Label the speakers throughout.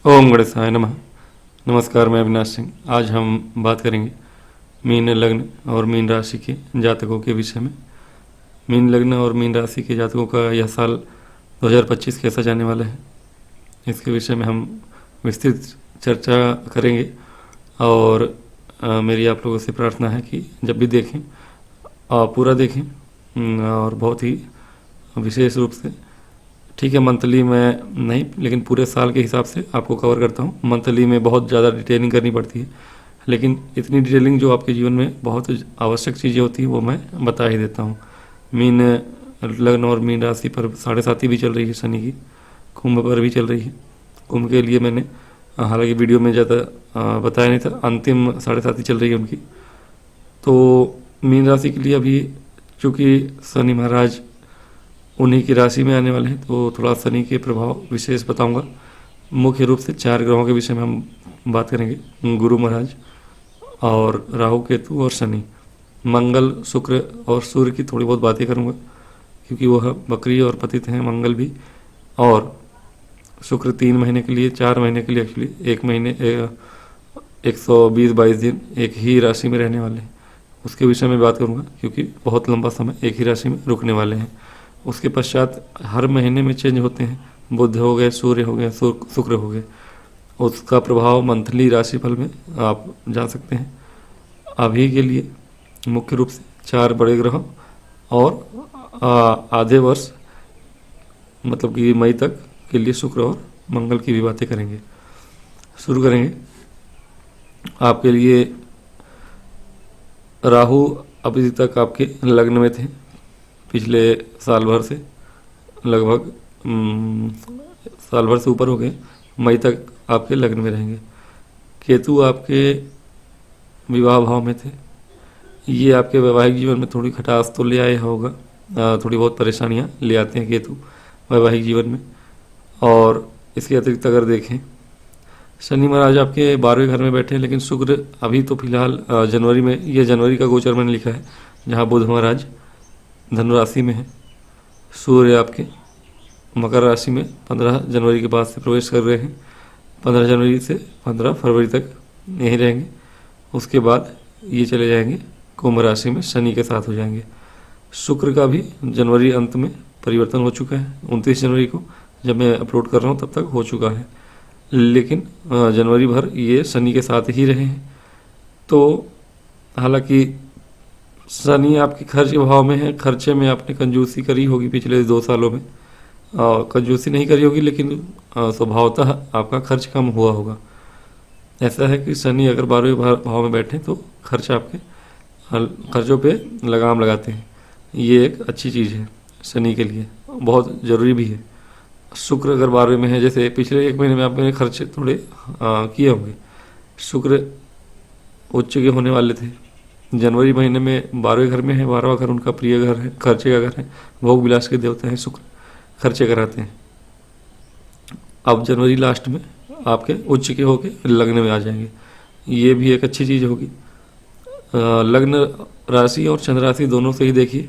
Speaker 1: ओम गणेशाय नमः। नमस्कार, मैं अविनाश सिंह। आज हम बात करेंगे मीन लग्न और मीन राशि के जातकों के विषय में। मीन लग्न और मीन राशि के जातकों का यह साल 2025 कैसा जाने वाला है, इसके विषय में हम विस्तृत चर्चा करेंगे। और मेरी आप लोगों से प्रार्थना है कि जब भी देखें पूरा देखें, और बहुत ही विशेष रूप से, ठीक है, मंथली में नहीं लेकिन पूरे साल के हिसाब से आपको कवर करता हूँ। मंथली में बहुत ज़्यादा डिटेलिंग करनी पड़ती है, लेकिन इतनी डिटेलिंग जो आपके जीवन में बहुत आवश्यक चीज़ें होती हैं वो मैं बता ही देता हूँ। मीन लग्न और मीन राशि पर 7.5 भी चल रही है शनि की, कुंभ पर भी चल रही है। कुंभ के लिए मैंने हालांकि वीडियो में ज़्यादा बताया नहीं था, अंतिम 7.5 चल रही है उनकी। तो मीन राशि के लिए अभी चूँकि शनि महाराज उन्हीं की राशि में आने वाले हैं, तो थोड़ा शनि के प्रभाव विशेष बताऊंगा। मुख्य रूप से 4 ग्रहों के विषय में हम बात करेंगे, गुरु महाराज और राहु केतु और शनि। मंगल शुक्र और सूर्य की थोड़ी बहुत बातें करूंगा, क्योंकि वह बकरी और पतित हैं मंगल भी। और शुक्र 3 महीने के लिए, 4 महीने के लिए, एक्चुअली 1 महीने 120-22 दिन एक ही राशि में रहने वाले हैं, उसके विषय में बात करूंगा, क्योंकि बहुत लंबा समय एक ही राशि में रुकने वाले हैं। उसके पश्चात हर महीने में चेंज होते हैं, बुध हो गए, सूर्य हो गए, शुक्र हो गए। उसका प्रभाव मंथली राशिफल में आप जान सकते हैं। अभी के लिए मुख्य रूप से 4 बड़े ग्रह और आधे वर्ष, मतलब कि मई तक के लिए शुक्र और मंगल की भी बातें करेंगे। शुरू करेंगे। आपके लिए राहु अभी तक आपके लग्न में थे, पिछले साल भर से, लगभग साल भर से ऊपर हो गए, मई तक आपके लग्न में रहेंगे। केतु आपके विवाह भाव में थे, ये आपके वैवाहिक जीवन में थोड़ी खटास तो ले आया होगा, थोड़ी बहुत परेशानियां ले आते हैं केतु वैवाहिक जीवन में। और इसके अतिरिक्त अगर देखें, शनि महाराज आपके 12वें घर में बैठे हैं, लेकिन शुक्र अभी तो फिलहाल जनवरी में, ये जनवरी का गोचर मैंने लिखा है, जहाँ बुध महाराज धनु राशि में है। सूर्य आपके मकर राशि में 15 जनवरी के बाद से प्रवेश कर रहे हैं, 15 जनवरी से 15 फरवरी तक यहीं रहेंगे। उसके बाद ये चले जाएंगे कुंभ राशि में, शनि के साथ हो जाएंगे। शुक्र का भी जनवरी अंत में परिवर्तन हो चुका है, 29 जनवरी को जब मैं अपलोड कर रहा हूँ तब तक हो चुका है, लेकिन जनवरी भर ये शनि के साथ ही रहे हैं। तो हालांकि शनि आपके खर्च भाव में है, खर्चे में आपने कंजूसी करी होगी पिछले 2 सालों में, कंजूसी नहीं करी होगी, लेकिन स्वभावतः आपका खर्च कम हुआ होगा। ऐसा है कि शनि अगर 12वें भाव में बैठे तो खर्च आपके खर्चों पे लगाम लगाते हैं। ये एक अच्छी चीज़ है शनि के लिए, बहुत ज़रूरी भी है। शुक्र अगर 12वें में है, जैसे पिछले 1 महीने में आपने खर्च थोड़े किए होंगे, शुक्र उच्च के होने वाले थे। जनवरी महीने में 12वें घर में है, 12वां घर उनका प्रिय घर है, खर्चे का घर है, भोग विलास के देवता है शुक्र, खर्चे कराते हैं। अब जनवरी लास्ट में आपके उच्च के होके लग्न में आ जाएंगे, ये भी एक अच्छी चीज़ होगी। लग्न राशि और चंद्र राशि दोनों से ही देखिए,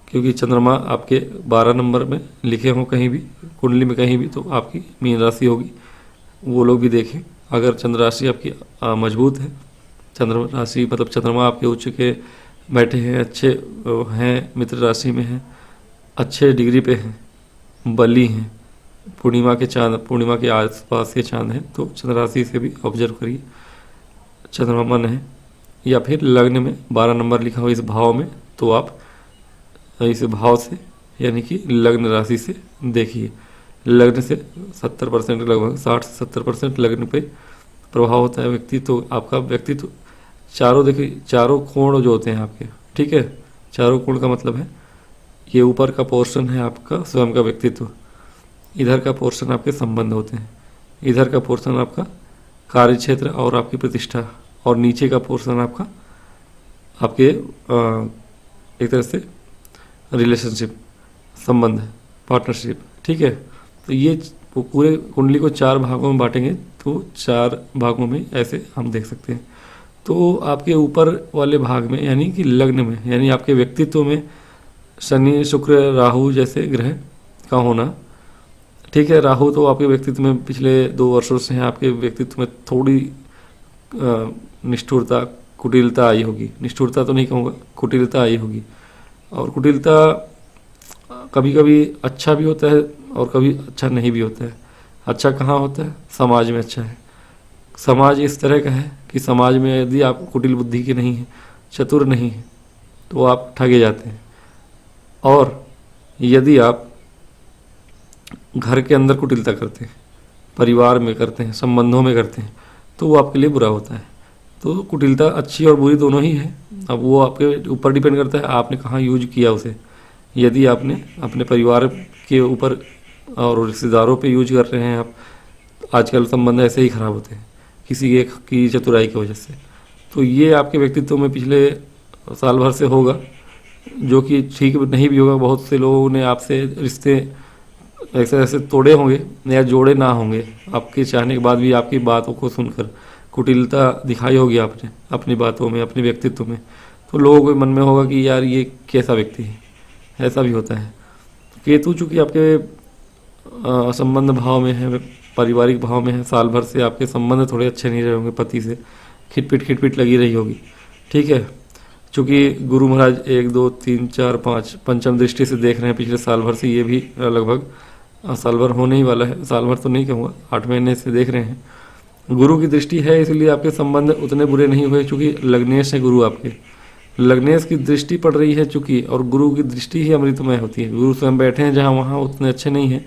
Speaker 1: क्योंकि चंद्रमा आपके 12 नंबर में लिखे हों कहीं भी कुंडली में, कहीं भी, तो आपकी मीन राशि होगी, वो लोग भी देखें। अगर चंद्र राशि आपकी मजबूत है, चंद्र राशि मतलब चंद्रमा आपके उच्च के बैठे हैं, अच्छे हैं, मित्र राशि में हैं, अच्छे डिग्री पे हैं, बली हैं, पूर्णिमा के चांद, पूर्णिमा के आसपास के चांद हैं, तो चंद्र राशि से भी ऑब्जर्व करिए चंद्रमा मन है। या फिर लग्न में 12 नंबर लिखा हो इस भाव में, तो आप इस भाव से यानी कि लग्न राशि से देखिए। लग्न से 70%, लगभग 60 से 70% लग्न पे प्रभाव होता है। व्यक्तित्व, आपका व्यक्तित्व, चारों देखिए, चारों कोण जो होते हैं आपके, ठीक है, चारों कोण का मतलब है ये ऊपर का पोर्शन है आपका स्वयं का व्यक्तित्व, इधर का पोर्शन आपके संबंध होते हैं, इधर का पोर्शन आपका कार्य क्षेत्र और आपकी प्रतिष्ठा, और नीचे का पोर्शन आपका आपके एक तरह से रिलेशनशिप, संबंध, पार्टनरशिप, ठीक है। तो ये पूरे कुंडली को 4 भागों में बांटेंगे, तो 4 भागों में ऐसे हम देख सकते हैं। तो आपके ऊपर वाले भाग में यानी कि लग्न में, यानी आपके व्यक्तित्व में शनि शुक्र राहु जैसे ग्रह का होना ठीक है, राहु तो आपके व्यक्तित्व में पिछले 2 वर्षों से हैं, आपके व्यक्तित्व में थोड़ी निष्ठुरता, कुटिलता आई होगी। निष्ठुरता तो नहीं कहूँगा, कुटिलता आई होगी। और कुटिलता कभी कभी अच्छा भी होता है और कभी अच्छा नहीं भी होता है। अच्छा कहाँ होता है? समाज में अच्छा है। समाज इस तरह का है कि समाज में यदि आप कुटिल बुद्धि के नहीं हैं, चतुर नहीं हैं, तो आप ठगे जाते हैं। और यदि आप घर के अंदर कुटिलता करते हैं, परिवार में करते हैं, संबंधों में करते हैं, तो वो आपके लिए बुरा होता है। तो कुटिलता अच्छी और बुरी दोनों ही है। अब वो आपके ऊपर डिपेंड करता है आपने कहाँ यूज किया उसे। यदि आपने अपने परिवार के ऊपर और रिश्तेदारों पे यूज कर रहे हैं आप, आजकल संबंध ऐसे ही खराब होते हैं किसी एक की चतुराई की वजह से। तो ये आपके व्यक्तित्व में पिछले साल भर से होगा, जो कि ठीक नहीं भी होगा। बहुत से लोगों ने आपसे रिश्ते ऐसे ऐसे तोड़े होंगे या जोड़े ना होंगे, आपके चाहने के बाद भी आपकी बातों को सुनकर कुटिलता दिखाई होगी आपने अपनी बातों में, अपने व्यक्तित्व में। तो लोगों के मन में होगा कि यार ये कैसा व्यक्ति है। ऐसा भी होता है। केतु चूँकि आपके संबंध भाव में है, पारिवारिक भाव में है, साल भर से आपके संबंध थोड़े अच्छे नहीं रहे होंगे, पति से खिटपिट लगी रही होगी। ठीक है, चूँकि गुरु महाराज 1 2 3 4 5 पंचम दृष्टि से देख रहे हैं पिछले साल भर से, ये भी लगभग साल भर होने ही वाला है। साल भर तो नहीं कहूँगा, 8 महीने से देख रहे हैं। गुरु की दृष्टि है, इसलिए आपके संबंध उतने बुरे नहीं हुए, चूँकि लग्नेश है गुरु आपके। लग्नेश की दृष्टि पड़ रही है चूँकि, और गुरु की दृष्टि ही अमृतमय होती है। गुरु स्वयं बैठे हैं जहाँ, वहाँ उतने अच्छे नहीं हैं।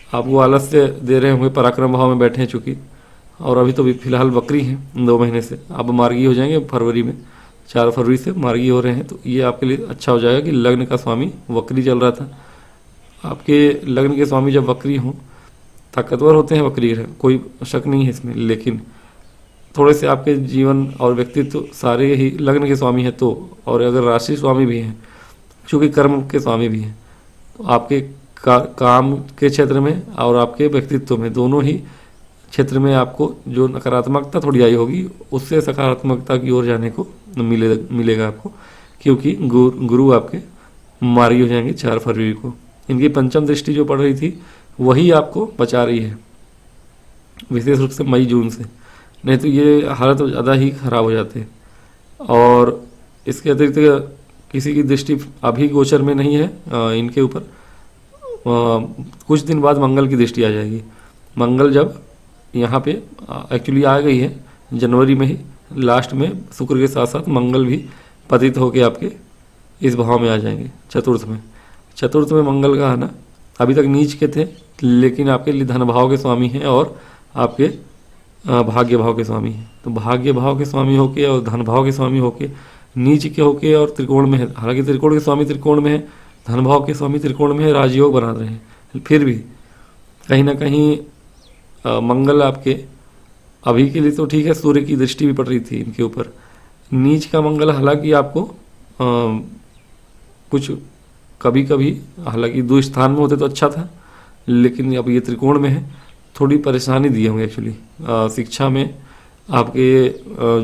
Speaker 1: आपको आलस्य दे रहे होंगे, पराक्रम भाव में बैठे हैं चूँकि, और अभी तो भी फिलहाल वक्री हैं 2 महीने से। अब मार्गी हो जाएंगे फरवरी में, 4 फरवरी से मार्गी हो रहे हैं। तो ये आपके लिए अच्छा हो जाएगा कि लग्न का स्वामी वक्री चल रहा था। आपके लग्न के स्वामी जब वक्री हों, ताकतवर होते हैं वक्री ग्रह, कोई शक नहीं है इसमें। लेकिन थोड़े से आपके जीवन और व्यक्तित्व सारे ही लग्न के स्वामी हैं तो, और अगर राशि स्वामी भी हैं, चूँकि कर्म के स्वामी भी हैं, तो आपके काम के क्षेत्र में और आपके व्यक्तित्व में, दोनों ही क्षेत्र में आपको जो नकारात्मकता थोड़ी आई होगी, उससे सकारात्मकता की ओर जाने को मिलेगा आपको। क्योंकि गुरु आपके मार्गी हो जाएंगे 4 फरवरी को। इनकी पंचम दृष्टि जो पड़ रही थी वही आपको बचा रही है, विशेष रूप से मई जून से, नहीं तो ये हालत ज़्यादा ही खराब हो जाते हैं। और इसके अतिरिक्त किसी की दृष्टि अभी गोचर में नहीं है इनके ऊपर। कुछ दिन बाद मंगल की दृष्टि आ जाएगी। मंगल जब यहाँ पे एक्चुअली आ गई है जनवरी में ही, लास्ट में शुक्र के साथ साथ मंगल भी पतित होके आपके इस भाव में आ जाएंगे, चतुर्थ में। चतुर्थ में मंगल का आना, अभी तक नीच के थे लेकिन आपके लिए धन भाव के स्वामी हैं और आपके भाग्य भाव के स्वामी हैं। तो भाग्य भाव के स्वामी होके और धन भाव के स्वामी होके, नीच के होके और त्रिकोण में है। हालांकि त्रिकोण के स्वामी त्रिकोण में है, धन भाव के स्वामी त्रिकोण में है, राजयोग बना रहे हैं। फिर भी कहीं ना कहीं मंगल आपके अभी के लिए तो ठीक है, सूर्य की दृष्टि भी पड़ रही थी इनके ऊपर। नीच का मंगल हालांकि आपको कुछ कभी कभी, हालांकि 2 स्थान में होते तो अच्छा था, लेकिन अब ये त्रिकोण में है, थोड़ी परेशानी दी होंगे एक्चुअली। शिक्षा में आपके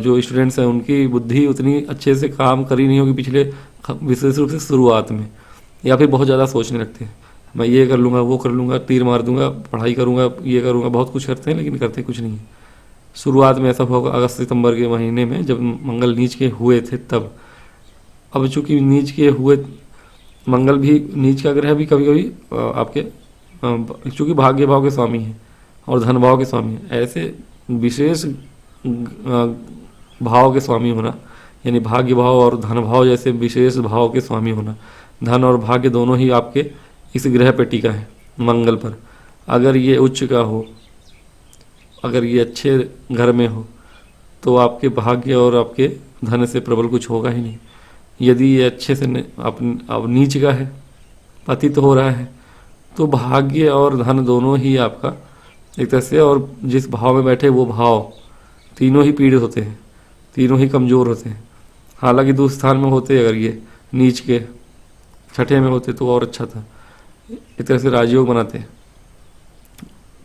Speaker 1: जो स्टूडेंट्स हैं उनकी बुद्धि उतनी अच्छे से काम करी नहीं होगी पिछले, विशेष रूप से शुरुआत में, या फिर बहुत ज़्यादा सोचने लगते हैं, मैं ये कर लूँगा, वो कर लूँगा, तीर मार दूंगा, पढ़ाई करूँगा, ये करूँगा, बहुत कुछ करते हैं लेकिन करते कुछ नहीं। शुरुआत में ऐसा होगा अगस्त सितंबर के महीने में जब मंगल नीच के हुए थे तब। अब चूँकि नीच के हुए, मंगल भी नीच का ग्रह भी कभी कभी आपके चूँकि भाग्य भाव के स्वामी हैं और धन भाव के स्वामी हैं, ऐसे विशेष भाव के स्वामी होना, यानी भाग्य भाव और धन भाव जैसे विशेष भाव के स्वामी होना, धन और भाग्य दोनों ही आपके इस ग्रह पे टिका है मंगल पर। अगर ये उच्च का हो, अगर ये अच्छे घर में हो, तो आपके भाग्य और आपके धन से प्रबल कुछ होगा ही नहीं। यदि ये अच्छे से अब नीच का है, पतित हो रहा है, तो भाग्य और धन दोनों ही आपका एक तरह से, और जिस भाव में बैठे वो भाव, तीनों ही पीड़ित होते हैं, तीनों ही कमज़ोर होते हैं। हालांकि 2 स्थान में होते, अगर ये नीच के 6ठे में होते तो और अच्छा था, एक तरह से राजयोग बनाते हैं।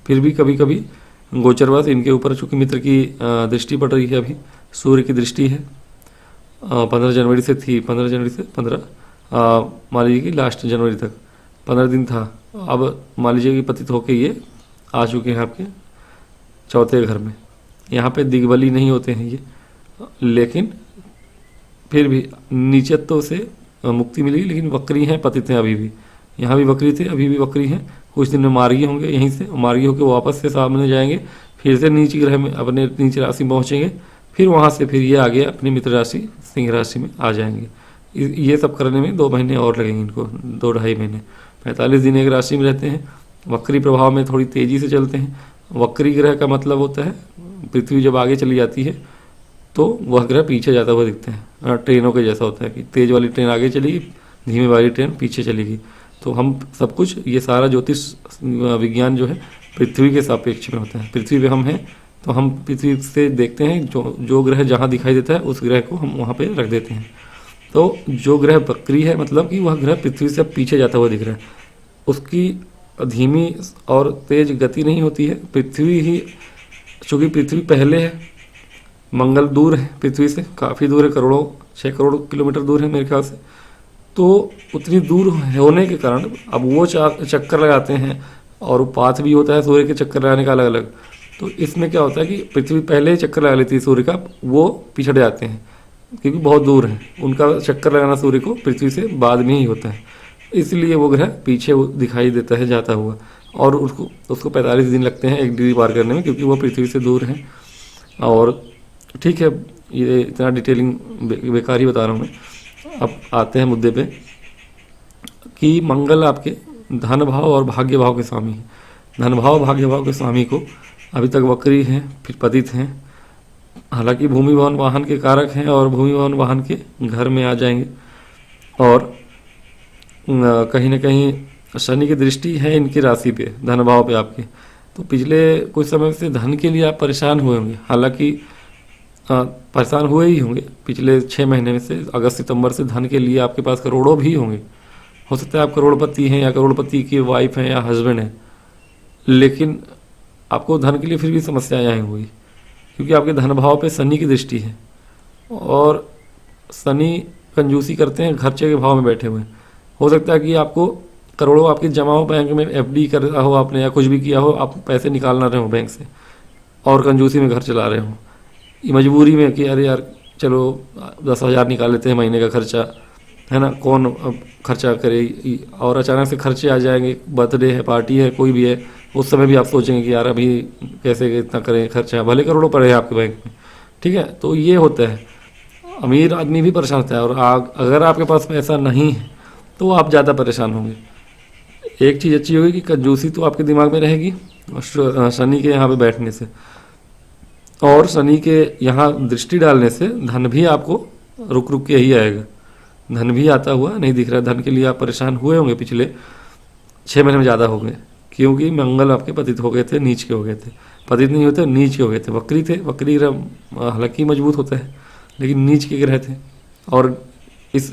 Speaker 1: फिर भी कभी कभी गोचरवास इनके ऊपर, चूँकि मित्र की दृष्टि पड़ रही है, अभी सूर्य की दृष्टि है, 15 जनवरी से थी, 15 जनवरी से 15 मान लीजिए कि लास्ट जनवरी तक। 15 दिन था, अब मान लीजिए कि पतित होके ये आ चुके हैं आपके चौथे घर में। यहाँ पे दिग्बली नहीं होते हैं ये, लेकिन फिर भी नीचत्व से मुक्ति मिलेगी, लेकिन वक्री हैं, पतित हैं अभी भी। यहाँ भी वक्री थे, अभी भी वक्री हैं। कुछ दिन में मार्गी होंगे, यहीं से मार्गी होकर वापस से सामने जाएंगे, फिर से नीच ग्रह में अपने नीच राशि में पहुँचेंगे, फिर वहाँ से फिर ये आगे अपनी मित्र राशि सिंह राशि में आ जाएंगे। ये सब करने में 2 महीने और लगेंगे इनको, 2-2.5 महीने। 45 दिन एक राशि में रहते हैं। वक्री प्रभाव में थोड़ी तेज़ी से चलते हैं। वक्री ग्रह का मतलब होता है पृथ्वी जब आगे चली जाती है तो वह ग्रह पीछे जाता हुआ दिखते हैं। ट्रेनों के जैसा होता है कि तेज़ वाली ट्रेन आगे चलेगी, धीमे वाली ट्रेन पीछे चलेगी। तो हम सब कुछ, ये सारा ज्योतिष विज्ञान जो है पृथ्वी के सापेक्ष में होता है। पृथ्वी पे हम हैं तो हम पृथ्वी से देखते हैं, जो ग्रह जहाँ दिखाई देता है उस ग्रह को हम वहाँ पे रख देते हैं। तो जो ग्रह वक्री है मतलब कि वह ग्रह पृथ्वी से पीछे जाता हुआ दिख रहा है, उसकी धीमी और तेज गति नहीं होती है। पृथ्वी ही, चूँकि पृथ्वी पहले है, मंगल दूर है पृथ्वी से, काफ़ी दूर है, 6 करोड़ किलोमीटर दूर है मेरे ख्याल से। तो उतनी दूर होने के कारण अब वो चक्कर लगाते हैं, और पाथ भी होता है सूर्य के चक्कर लगाने का अलग अलग। तो इसमें क्या होता है कि पृथ्वी पहले ही चक्कर लगा लेती है सूर्य का, वो पिछड़ जाते हैं क्योंकि बहुत दूर है। उनका चक्कर लगाना सूर्य को पृथ्वी से बाद में ही होता है, इसलिए वो ग्रह पीछे दिखाई देता है जाता हुआ, और उसको 45 दिन लगते हैं 1 डिग्री पार करने में, क्योंकि वो पृथ्वी से दूर है। और ठीक है, ये इतना डिटेलिंग बेकार ही बता रहा हूँ मैं। अब आते हैं मुद्दे पे कि मंगल आपके धन भाव और भाग्य भाव के स्वामी हैं। धन भाव भाग्य भाव के स्वामी को अभी तक वक्री हैं, फिर पतित हैं। हालांकि भूमि भवन वाहन के कारक हैं और भूमि भवन वाहन के घर में आ जाएंगे, और कहीं ना कहीं शनि की दृष्टि है इनकी राशि पे, धन भाव पे आपके। तो पिछले कुछ समय से धन के लिए आप परेशान हुए होंगे। हालांकि परेशान हुए ही होंगे पिछले 6 महीने में से। अगस्त सितंबर से धन के लिए आपके पास करोड़ों भी होंगे। हो सकता है आप करोड़पति हैं या करोड़पति की वाइफ हैं या हस्बैंड हैं, लेकिन आपको धन के लिए फिर भी समस्याएं आई हुई, क्योंकि आपके धन भाव पे शनि की दृष्टि है, और शनि कंजूसी करते हैं, खर्चे के भाव में बैठे हुए हैं। हो सकता है कि आपको करोड़ों आपके जमा हो बैंक में, एफडी कर रहा हो आपने या कुछ भी किया हो, आप पैसे निकाल ना रहे हो बैंक से और कंजूसी में घर चला रहे हो, मजबूरी में कि अरे यार चलो 10,000 निकाल लेते हैं महीने का खर्चा, है ना, कौन अब खर्चा करे। और अचानक से खर्चे आ जाएंगे, बर्थडे है, पार्टी है, कोई भी है, उस समय भी आप सोचेंगे कि यार अभी कैसे इतना करें खर्चा, भले करोड़ों पड़े हैं आपके बैंक में। ठीक है, तो ये होता है, अमीर आदमी भी परेशान होता है, और अगर आपके पास पैसा नहीं है तो आप ज़्यादा परेशान होंगे। एक चीज़ अच्छी होगी कि कंजूसी तो आपके दिमाग में रहेगी शनि के यहाँ पे बैठने से, और शनि के यहाँ दृष्टि डालने से धन भी आपको रुक रुक के ही आएगा। धन भी आता हुआ नहीं दिख रहा। धन के लिए आप परेशान हुए होंगे पिछले 6 महीने में, ज़्यादा हो गए, क्योंकि मंगल आपके पतित हो गए थे, नीच के हो गए थे। पतित नहीं होते, नीच के हो गए थे, वक्री थे। वक्री ग्रह हालांकि मजबूत होता है, लेकिन नीच के ग्रह थे। और इस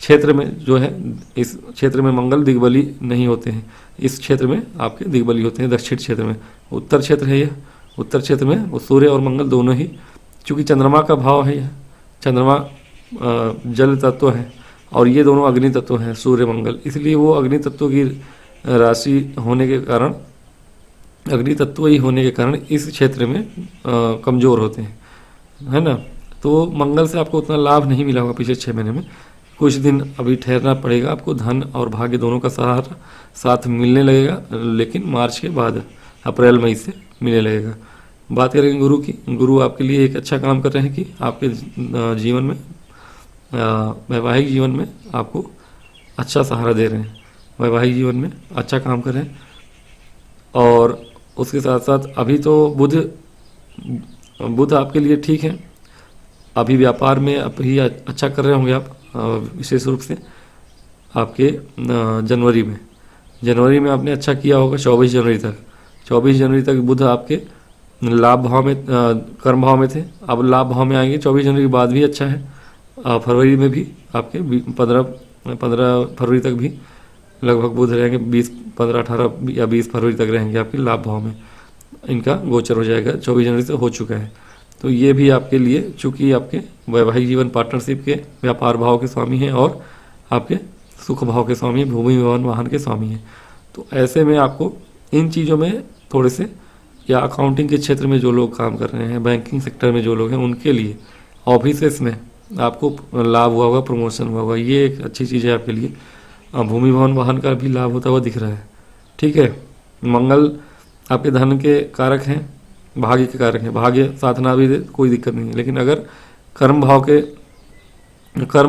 Speaker 1: क्षेत्र में जो है, इस क्षेत्र में मंगल दिग्बली नहीं होते हैं। इस क्षेत्र में आपके दिग्बली होते हैं, दक्षिण क्षेत्र में। उत्तर क्षेत्र है यह, उत्तर क्षेत्र में वो सूर्य और मंगल दोनों ही, चूँकि चंद्रमा का भाव है यह, चंद्रमा जल तत्व है और ये दोनों अग्नि तत्व हैं, सूर्य मंगल, इसलिए वो अग्नि तत्व की राशि होने के कारण, अग्नि तत्व ही होने के कारण इस क्षेत्र में कमज़ोर होते हैं, है ना। तो मंगल से आपको उतना लाभ नहीं मिला होगा पिछले 6 महीने में। कुछ दिन अभी ठहरना पड़ेगा आपको, धन और भाग्य दोनों का सहारा साथ मिलने लगेगा, लेकिन मार्च के बाद, अप्रैल मई से मिलने लगेगा। बात करेंगे गुरु की। गुरु आपके लिए एक अच्छा काम कर रहे हैं कि आपके जीवन में, वैवाहिक जीवन में आपको अच्छा सहारा दे रहे हैं, वैवाहिक जीवन में अच्छा काम कर रहे हैं। और उसके साथ साथ अभी तो बुध आपके लिए ठीक है, अभी व्यापार में अभी अच्छा कर रहे होंगे आप, विशेष रूप से आपके जनवरी में आपने अच्छा किया होगा। 24 जनवरी तक बुध आपके लाभ भाव में, कर्म भाव में थे, अब लाभ भाव में आएंगे। 24 जनवरी के बाद भी अच्छा है। फरवरी में भी आपके 15 फरवरी तक भी लगभग बुध रहेंगे, 15, 18 या 20 फरवरी तक रहेंगे आपके लाभ भाव में। इनका गोचर हो जाएगा, 24 जनवरी से हो चुका है। तो ये भी आपके लिए, चूँकि आपके वैवाहिक जीवन पार्टनरशिप के व्यापार भाव के स्वामी हैं और आपके सुख भाव के स्वामी, भूमि भवन वाहन के स्वामी हैं। तो ऐसे में आपको इन चीज़ों में थोड़े से, या अकाउंटिंग के क्षेत्र में जो लोग काम कर रहे हैं, बैंकिंग सेक्टर में जो लोग हैं, उनके लिए ऑफिसेस में आपको लाभ हुआ होगा, प्रमोशन हुआ होगा, ये एक अच्छी चीज़ है आपके लिए। भूमि भवन वाहन का भी लाभ होता हुआ दिख रहा है। ठीक है, मंगल आपके धन के कारक हैं, भाग्य के कारक हैं, भाग्य साथ ना भी दे कोई दिक्कत नहीं है। लेकिन अगर कर्म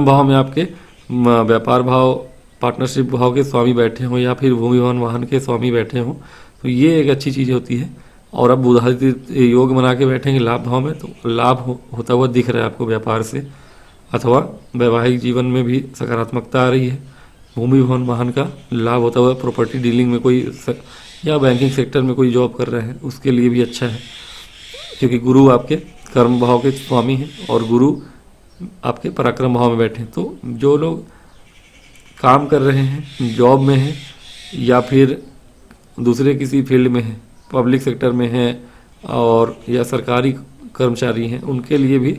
Speaker 1: भाव में आपके व्यापार भाव, पार्टनरशिप भाव के स्वामी बैठे हों, या फिर भूमि भवन वाहन के स्वामी बैठे हों, तो ये एक अच्छी चीज़ होती है। और अब बुधादित्य योग बना के बैठेंगे लाभ भाव में, तो लाभ होता हुआ दिख रहा है आपको व्यापार से, अथवा वैवाहिक जीवन में भी सकारात्मकता आ रही है। भूमि भवन वाहन का लाभ होता हुआ, प्रॉपर्टी डीलिंग में कोई या बैंकिंग सेक्टर में कोई जॉब कर रहे हैं, उसके लिए भी अच्छा है, क्योंकि गुरु आपके कर्म भाव के स्वामी हैं और गुरु आपके पराक्रम भाव में बैठे हैं। तो जो लोग काम कर रहे हैं, जॉब में हैं, या फिर दूसरे किसी फील्ड में हैं, पब्लिक सेक्टर में हैं, और या सरकारी कर्मचारी हैं, उनके लिए भी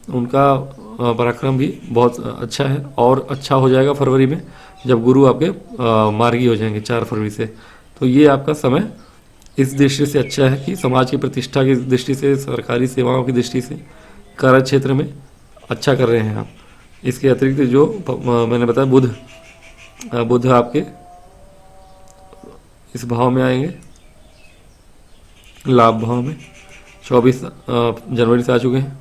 Speaker 1: उनका पराक्रम भी बहुत अच्छा है। और अच्छा हो जाएगा फरवरी में, जब गुरु आपके मार्गी हो जाएंगे 4 फरवरी से। तो ये आपका समय इस दृष्टि से अच्छा है कि समाज की प्रतिष्ठा की दृष्टि से, सरकारी सेवाओं की दृष्टि से, कार्य क्षेत्र में अच्छा कर रहे हैं आप। इसके अतिरिक्त जो मैंने बताया, बुध आपके इस भाव में आएंगे, लाभ भाव में, 24 जनवरी से आ चुके हैं।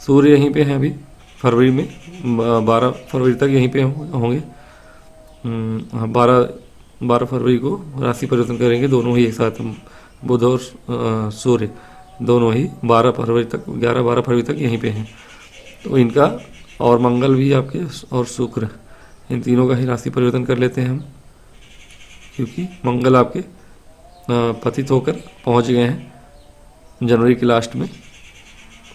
Speaker 1: सूर्य यहीं पे हैं अभी फरवरी में, 12 फरवरी तक यहीं पे होंगे। 12 फरवरी को राशि परिवर्तन करेंगे, दोनों ही एक साथ, बुध और सूर्य दोनों ही 12 फरवरी तक, 11-12 फरवरी तक यहीं पे हैं। तो इनका, और मंगल भी आपके, और शुक्र, इन तीनों का ही राशि परिवर्तन कर लेते हैं हम, क्योंकि मंगल आपके पतित होकर पहुंच गए हैं जनवरी के लास्ट में।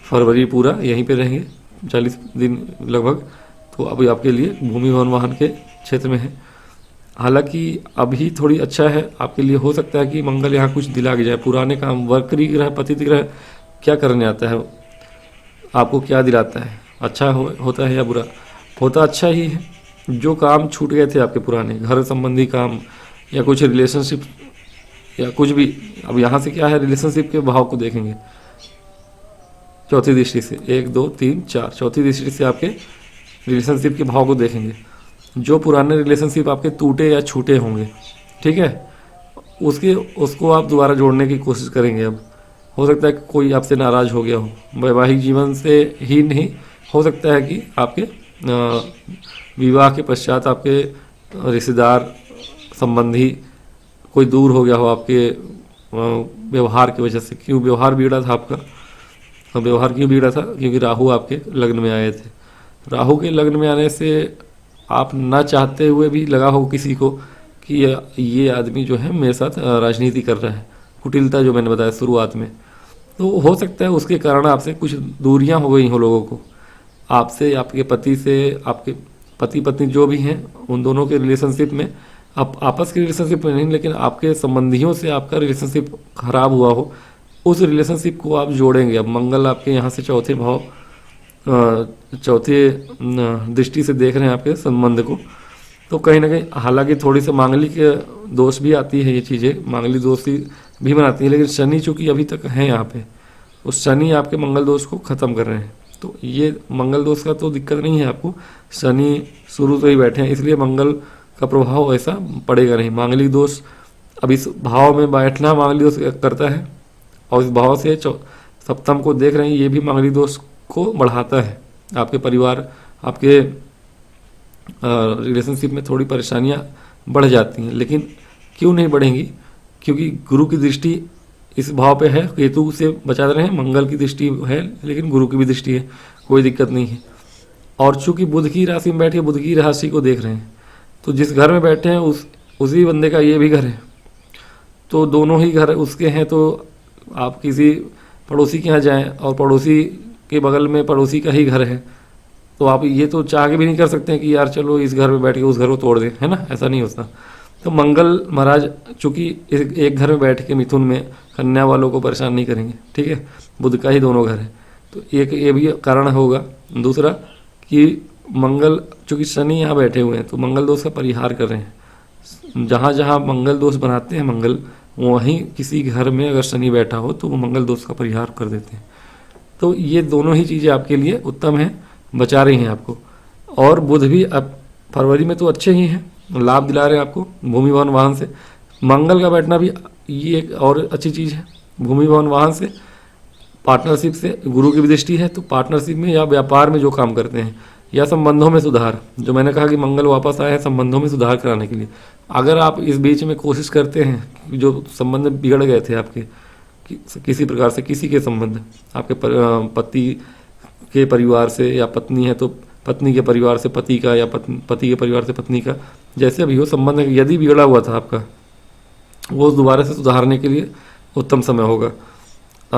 Speaker 1: फरवरी पूरा यहीं पे रहेंगे, 40 दिन लगभग। तो अभी आपके लिए भूमि भवन वाहन के क्षेत्र में है। हालांकि अभी थोड़ी अच्छा है आपके लिए, हो सकता है कि मंगल यहाँ कुछ दिला के जाए। पुराने काम, वक्री ग्रह, पतित ग्रह क्या करने आता है, आपको क्या दिलाता है, अच्छा होता है या बुरा? होता अच्छा ही है। जो काम छूट गए थे आपके पुराने, घर संबंधी काम या कुछ रिलेशनशिप या कुछ भी, अब यहाँ से क्या है, रिलेशनशिप के भाव को देखेंगे चौथी दृष्टि से, 1 2 3 4, चौथी दृष्टि से आपके रिलेशनशिप के भाव को देखेंगे। जो पुराने रिलेशनशिप आपके टूटे या छूटे होंगे, ठीक है, उसको आप दोबारा जोड़ने की कोशिश करेंगे। अब हो सकता है कि कोई आपसे नाराज़ हो गया हो, वैवाहिक जीवन से ही नहीं, हो सकता है कि आपके विवाह के पश्चात आपके रिश्तेदार, संबंधी कोई दूर हो गया हो आपके व्यवहार की वजह से। क्यों व्यवहार बिगड़ा था आपका? व्यवहार क्यों बिगड़ा था? क्योंकि राहु आपके लग्न में आए थे। राहु के लग्न में आने से आप ना चाहते हुए भी लगा हो किसी को कि ये आदमी जो है मेरे साथ राजनीति कर रहा है, कुटिलता जो मैंने बताया शुरुआत में। तो हो सकता है उसके कारण आपसे कुछ दूरियां हो गई हो लोगों को, आपसे, आपके पति से, आपके पति पत्नी जो भी हैं, उन दोनों के रिलेशनशिप में, आप आपस के रिलेशनशिप में नहीं, लेकिन आपके संबंधियों से आपका रिलेशनशिप खराब हुआ हो, उस रिलेशनशिप को आप जोड़ेंगे। अब मंगल आपके यहाँ से चौथे भाव, चौथे दृष्टि से देख रहे हैं आपके संबंध को। तो कहीं ना कहीं, हालांकि थोड़ी सी मांगलिक दोष भी आती है, ये चीज़ें मांगलिक दोष भी बनाती है, लेकिन शनि चूँकि अभी तक है यहाँ पे, उस शनि आपके मंगल दोष को ख़त्म कर रहे हैं। तो ये मंगल दोष का तो दिक्कत नहीं है आपको, शनि शुरू से ही बैठे हैं, इसलिए मंगल का प्रभाव ऐसा पड़ेगा नहीं। मांगलिक दोष, अब इस भाव में बैठना मांगलिक दोष करता है, और इस भाव से सप्तम को देख रहे हैं, ये भी मांगलिक दोष को बढ़ाता है। आपके परिवार, आपके रिलेशनशिप में थोड़ी परेशानियां बढ़ जाती हैं, लेकिन क्यों नहीं बढ़ेंगी? क्योंकि गुरु की दृष्टि इस भाव पे है, केतु से बचा रहे हैं, मंगल की दृष्टि है, लेकिन गुरु की भी दृष्टि है, कोई दिक्कत नहीं है। और चूंकि बुध की राशि में बैठ के बुध की राशि को देख रहे हैं, तो जिस घर में बैठे हैं उसी बंदे का ये भी घर है, तो दोनों ही घर उसके हैं। तो आप किसी पड़ोसी के यहाँ जाएं और पड़ोसी के बगल में पड़ोसी का ही घर है, तो आप ये तो चाह के भी नहीं कर सकते हैं कि यार चलो इस घर में बैठ के उस घर को तोड़ दें, है ना, ऐसा नहीं होता। तो मंगल महाराज चूँकि एक घर में बैठ के मिथुन में कन्या वालों को परेशान नहीं करेंगे, ठीक है, बुध का ही दोनों घर है, तो एक ये भी कारण होगा। दूसरा कि मंगल, चूँकि शनि यहाँ बैठे हुए हैं तो मंगल दोष का परिहार कर रहे हैं। जहाँ जहाँ मंगल दोष बनाते हैं मंगल, वहीं किसी घर में अगर शनि बैठा हो तो वो मंगल दोष का परिहार कर देते हैं। तो ये दोनों ही चीज़ें आपके लिए उत्तम हैं, बचा रही हैं आपको। और बुध भी अब फरवरी में तो अच्छे ही हैं, लाभ दिला रहे हैं आपको भूमि भवन वाहन से। मंगल का बैठना भी ये एक और अच्छी चीज़ है। भूमि भवन वाहन से, पार्टनरशिप से, गुरु की भी दृष्टि है, तो पार्टनरशिप में या व्यापार में जो काम करते हैं या संबंधों में सुधार, जो मैंने कहा कि मंगल वापस आए हैं संबंधों में सुधार कराने के लिए। अगर आप इस बीच में कोशिश करते हैं कि जो संबंध बिगड़ गए थे आपके किसी प्रकार से, किसी के संबंध आपके पति के परिवार से, या पत्नी है तो पत्नी के परिवार से पति का, या पति के परिवार से पत्नी का, जैसे भी हो संबंध यदि बिगड़ा हुआ था आपका, वो दोबारा से सुधारने के लिए उत्तम समय होगा।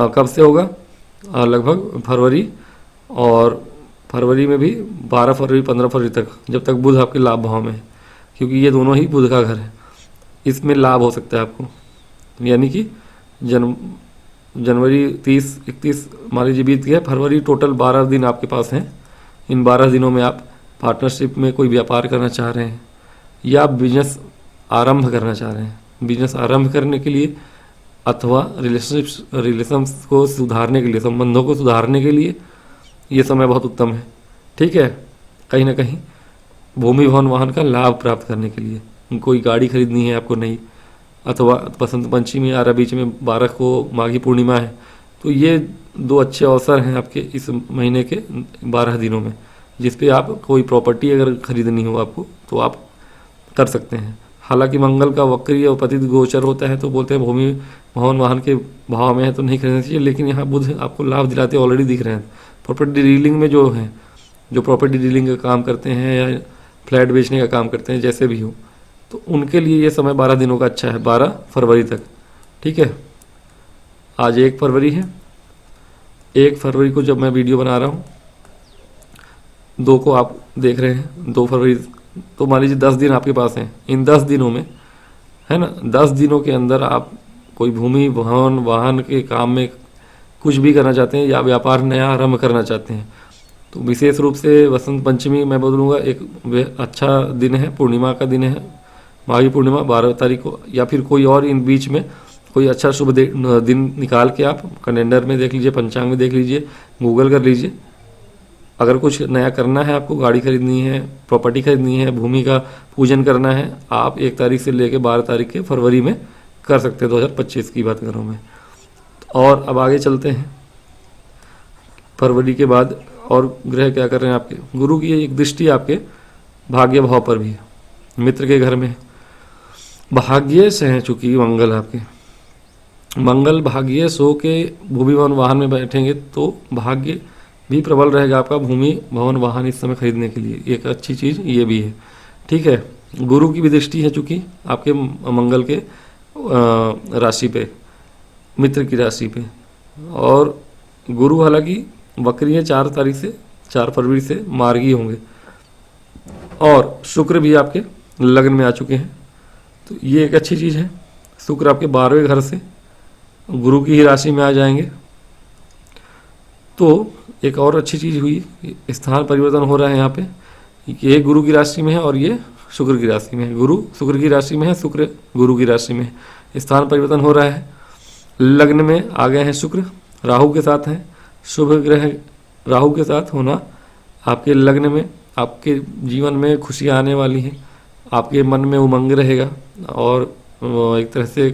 Speaker 1: कब से होगा? लगभग फरवरी, और फरवरी में भी 12 फरवरी 15 फरवरी तक, जब तक बुध आपके लाभ भाव में है, क्योंकि ये दोनों ही बुध का घर है। इसमें लाभ हो सकता है आपको, यानी कि जनवरी 30-31 मान लीजिए बीत गया, फरवरी टोटल 12 दिन आपके पास हैं। इन 12 दिनों में आप पार्टनरशिप में कोई व्यापार करना चाह रहे हैं या बिजनेस आरंभ करना चाह रहे हैं, बिजनेस आरंभ करने के लिए अथवा रिलेशंस को सुधारने के लिए, संबंधों को सुधारने के लिए ये समय बहुत उत्तम है। ठीक है, कहीं ना कहीं भूमि भवन वाहन का लाभ प्राप्त करने के लिए, कोई गाड़ी खरीदनी है आपको नहीं, अथवा बसंत पंचमी आ रहा, बीच में 12 को माघी पूर्णिमा है, तो ये 2 अच्छे अवसर हैं आपके इस महीने के 12 दिनों में, जिस पे आप कोई प्रॉपर्टी अगर खरीदनी हो आपको तो आप कर सकते हैं। हालांकि मंगल का वक्री और पतित गोचर होता है तो बोलते हैं भूमि भवन वाहन के भाव में है तो नहीं खरीदना चाहिए, लेकिन यहाँ बुध आपको लाभ दिलाते ऑलरेडी दिख रहे हैं। प्रॉपर्टी डीलिंग में जो हैं, जो प्रॉपर्टी डीलिंग का काम करते हैं या फ्लैट बेचने का काम करते हैं, जैसे भी हो, तो उनके लिए ये समय 12 दिनों का अच्छा है, 12 फरवरी तक। ठीक है, आज 1 फरवरी है। 1 फरवरी को जब मैं वीडियो बना रहा हूँ, 2 को आप देख रहे हैं, 2 फरवरी, तो मान लीजिए 10 दिन आपके पास हैं। इन 10 दिनों में, है ना, 10 दिनों के अंदर आप कोई भूमि भवन वाहन के काम में कुछ भी करना चाहते हैं या व्यापार नया आरंभ करना चाहते हैं, तो विशेष रूप से वसंत पंचमी मैं बोलूँगा एक अच्छा दिन है, पूर्णिमा का दिन है, माघी पूर्णिमा 12 तारीख को, या फिर कोई और इन बीच में कोई अच्छा शुभ दिन निकाल के आप कैलेंडर में देख लीजिए, पंचांग में देख लीजिए, गूगल कर लीजिए। अगर कुछ नया करना है, आपको गाड़ी खरीदनी है, प्रॉपर्टी खरीदनी है, भूमि का पूजन करना है, आप 1 तारीख से लेकर 12 तारीख के फरवरी में कर सकते हैं, 2025 की बात कर रहा हूँ मैं। और अब आगे चलते हैं, फरवरी के बाद और ग्रह क्या कर रहे हैं आपके। गुरु की एक दृष्टि आपके भाग्य भाव पर भी है, मित्र के घर में भाग्य से हैं, चूंकि मंगल आपके, मंगल भाग्य सो के भूमि भवन वाहन में बैठेंगे तो भाग्य भी प्रबल रहेगा आपका भूमि भवन वाहन इस समय खरीदने के लिए, एक अच्छी चीज़ ये भी है। ठीक है, गुरु की भी दृष्टि है चूँकि आपके मंगल के राशि पे, मित्र की राशि पे, और गुरु हालांकि वक्री है 4 तारीख से, 4 फरवरी से मार्गी होंगे, और शुक्र भी आपके लग्न में आ चुके हैं, तो ये एक अच्छी चीज़ है। शुक्र आपके 12वें घर से गुरु की ही राशि में आ जाएंगे, तो एक और अच्छी चीज़ हुई, स्थान परिवर्तन हो रहा है यहाँ पे, ये गुरु की राशि में है और ये शुक्र की राशि में है, गुरु शुक्र की राशि में है, शुक्र गुरु की राशि में है, स्थान परिवर्तन हो रहा है। लग्न में आ गए हैं शुक्र, राहु के साथ हैं, शुभ ग्रह राहु के साथ होना आपके लग्न में, आपके जीवन में खुशियाँ आने वाली हैं, आपके मन में उमंग रहेगा, और एक तरह से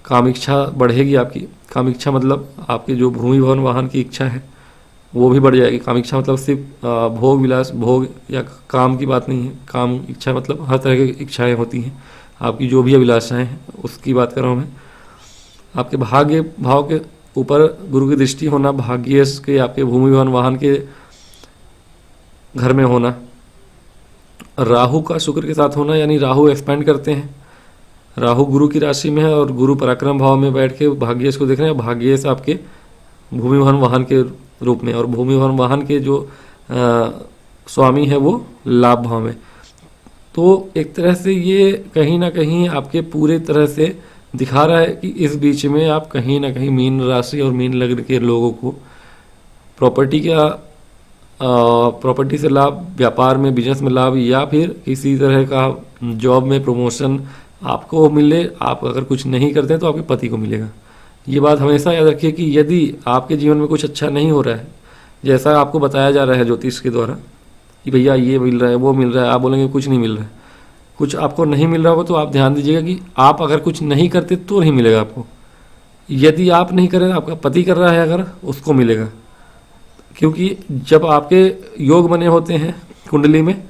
Speaker 1: काम इच्छा बढ़ेगी आपकी। काम इच्छा मतलब आपकी जो भूमि भवन वाहन की इच्छा है वो भी बढ़ जाएगी। काम इच्छा मतलब सिर्फ भोग विलास, भोग या काम की बात नहीं है, काम इच्छा मतलब हर तरह की इच्छाएं होती हैं, आपकी जो भी अभिलाषाएं हैं उसकी बात कर रहा हूँ मैं। आपके भाग्य भाव के ऊपर गुरु की दृष्टि होना, भाग्य के आपके भूमि भवन वाहन के घर में होना, राहु का शुक्र के साथ होना, यानी राहु एक्सपेंड करते हैं, राहु गुरु की राशि में है और गुरु पराक्रम भाव में बैठ के भाग्येश को देख रहे हैं, भाग्येश आपके भूमि भवन वाहन के रूप में, और भूमि भवन वाहन के जो स्वामी है वो लाभ भाव में। तो एक तरह से ये कहीं ना कहीं आपके पूरे तरह से दिखा रहा है कि इस बीच में आप कहीं ना कहीं मीन राशि और मीन लग्न के लोगों को प्रॉपर्टी का प्रॉपर्टी से लाभ, व्यापार में, बिजनेस में लाभ, या फिर किसी तरह का जॉब में प्रमोशन आपको मिले। आप अगर कुछ नहीं करते हैं तो आपके पति को मिलेगा। ये बात हमेशा याद रखिए कि यदि आपके जीवन में कुछ अच्छा नहीं हो रहा है, जैसा आपको बताया जा रहा है ज्योतिष के द्वारा कि भैया ये मिल रहा है, वो मिल रहा है, आप बोलेंगे कुछ नहीं मिल रहा है, कुछ आपको नहीं मिल रहा होगा, तो आप ध्यान दीजिएगा कि आप अगर कुछ नहीं करते तो नहीं मिलेगा आपको। यदि आप नहीं करें, आपका पति कर रहा है अगर, उसको मिलेगा। क्योंकि जब आपके योग बने होते हैं कुंडली में,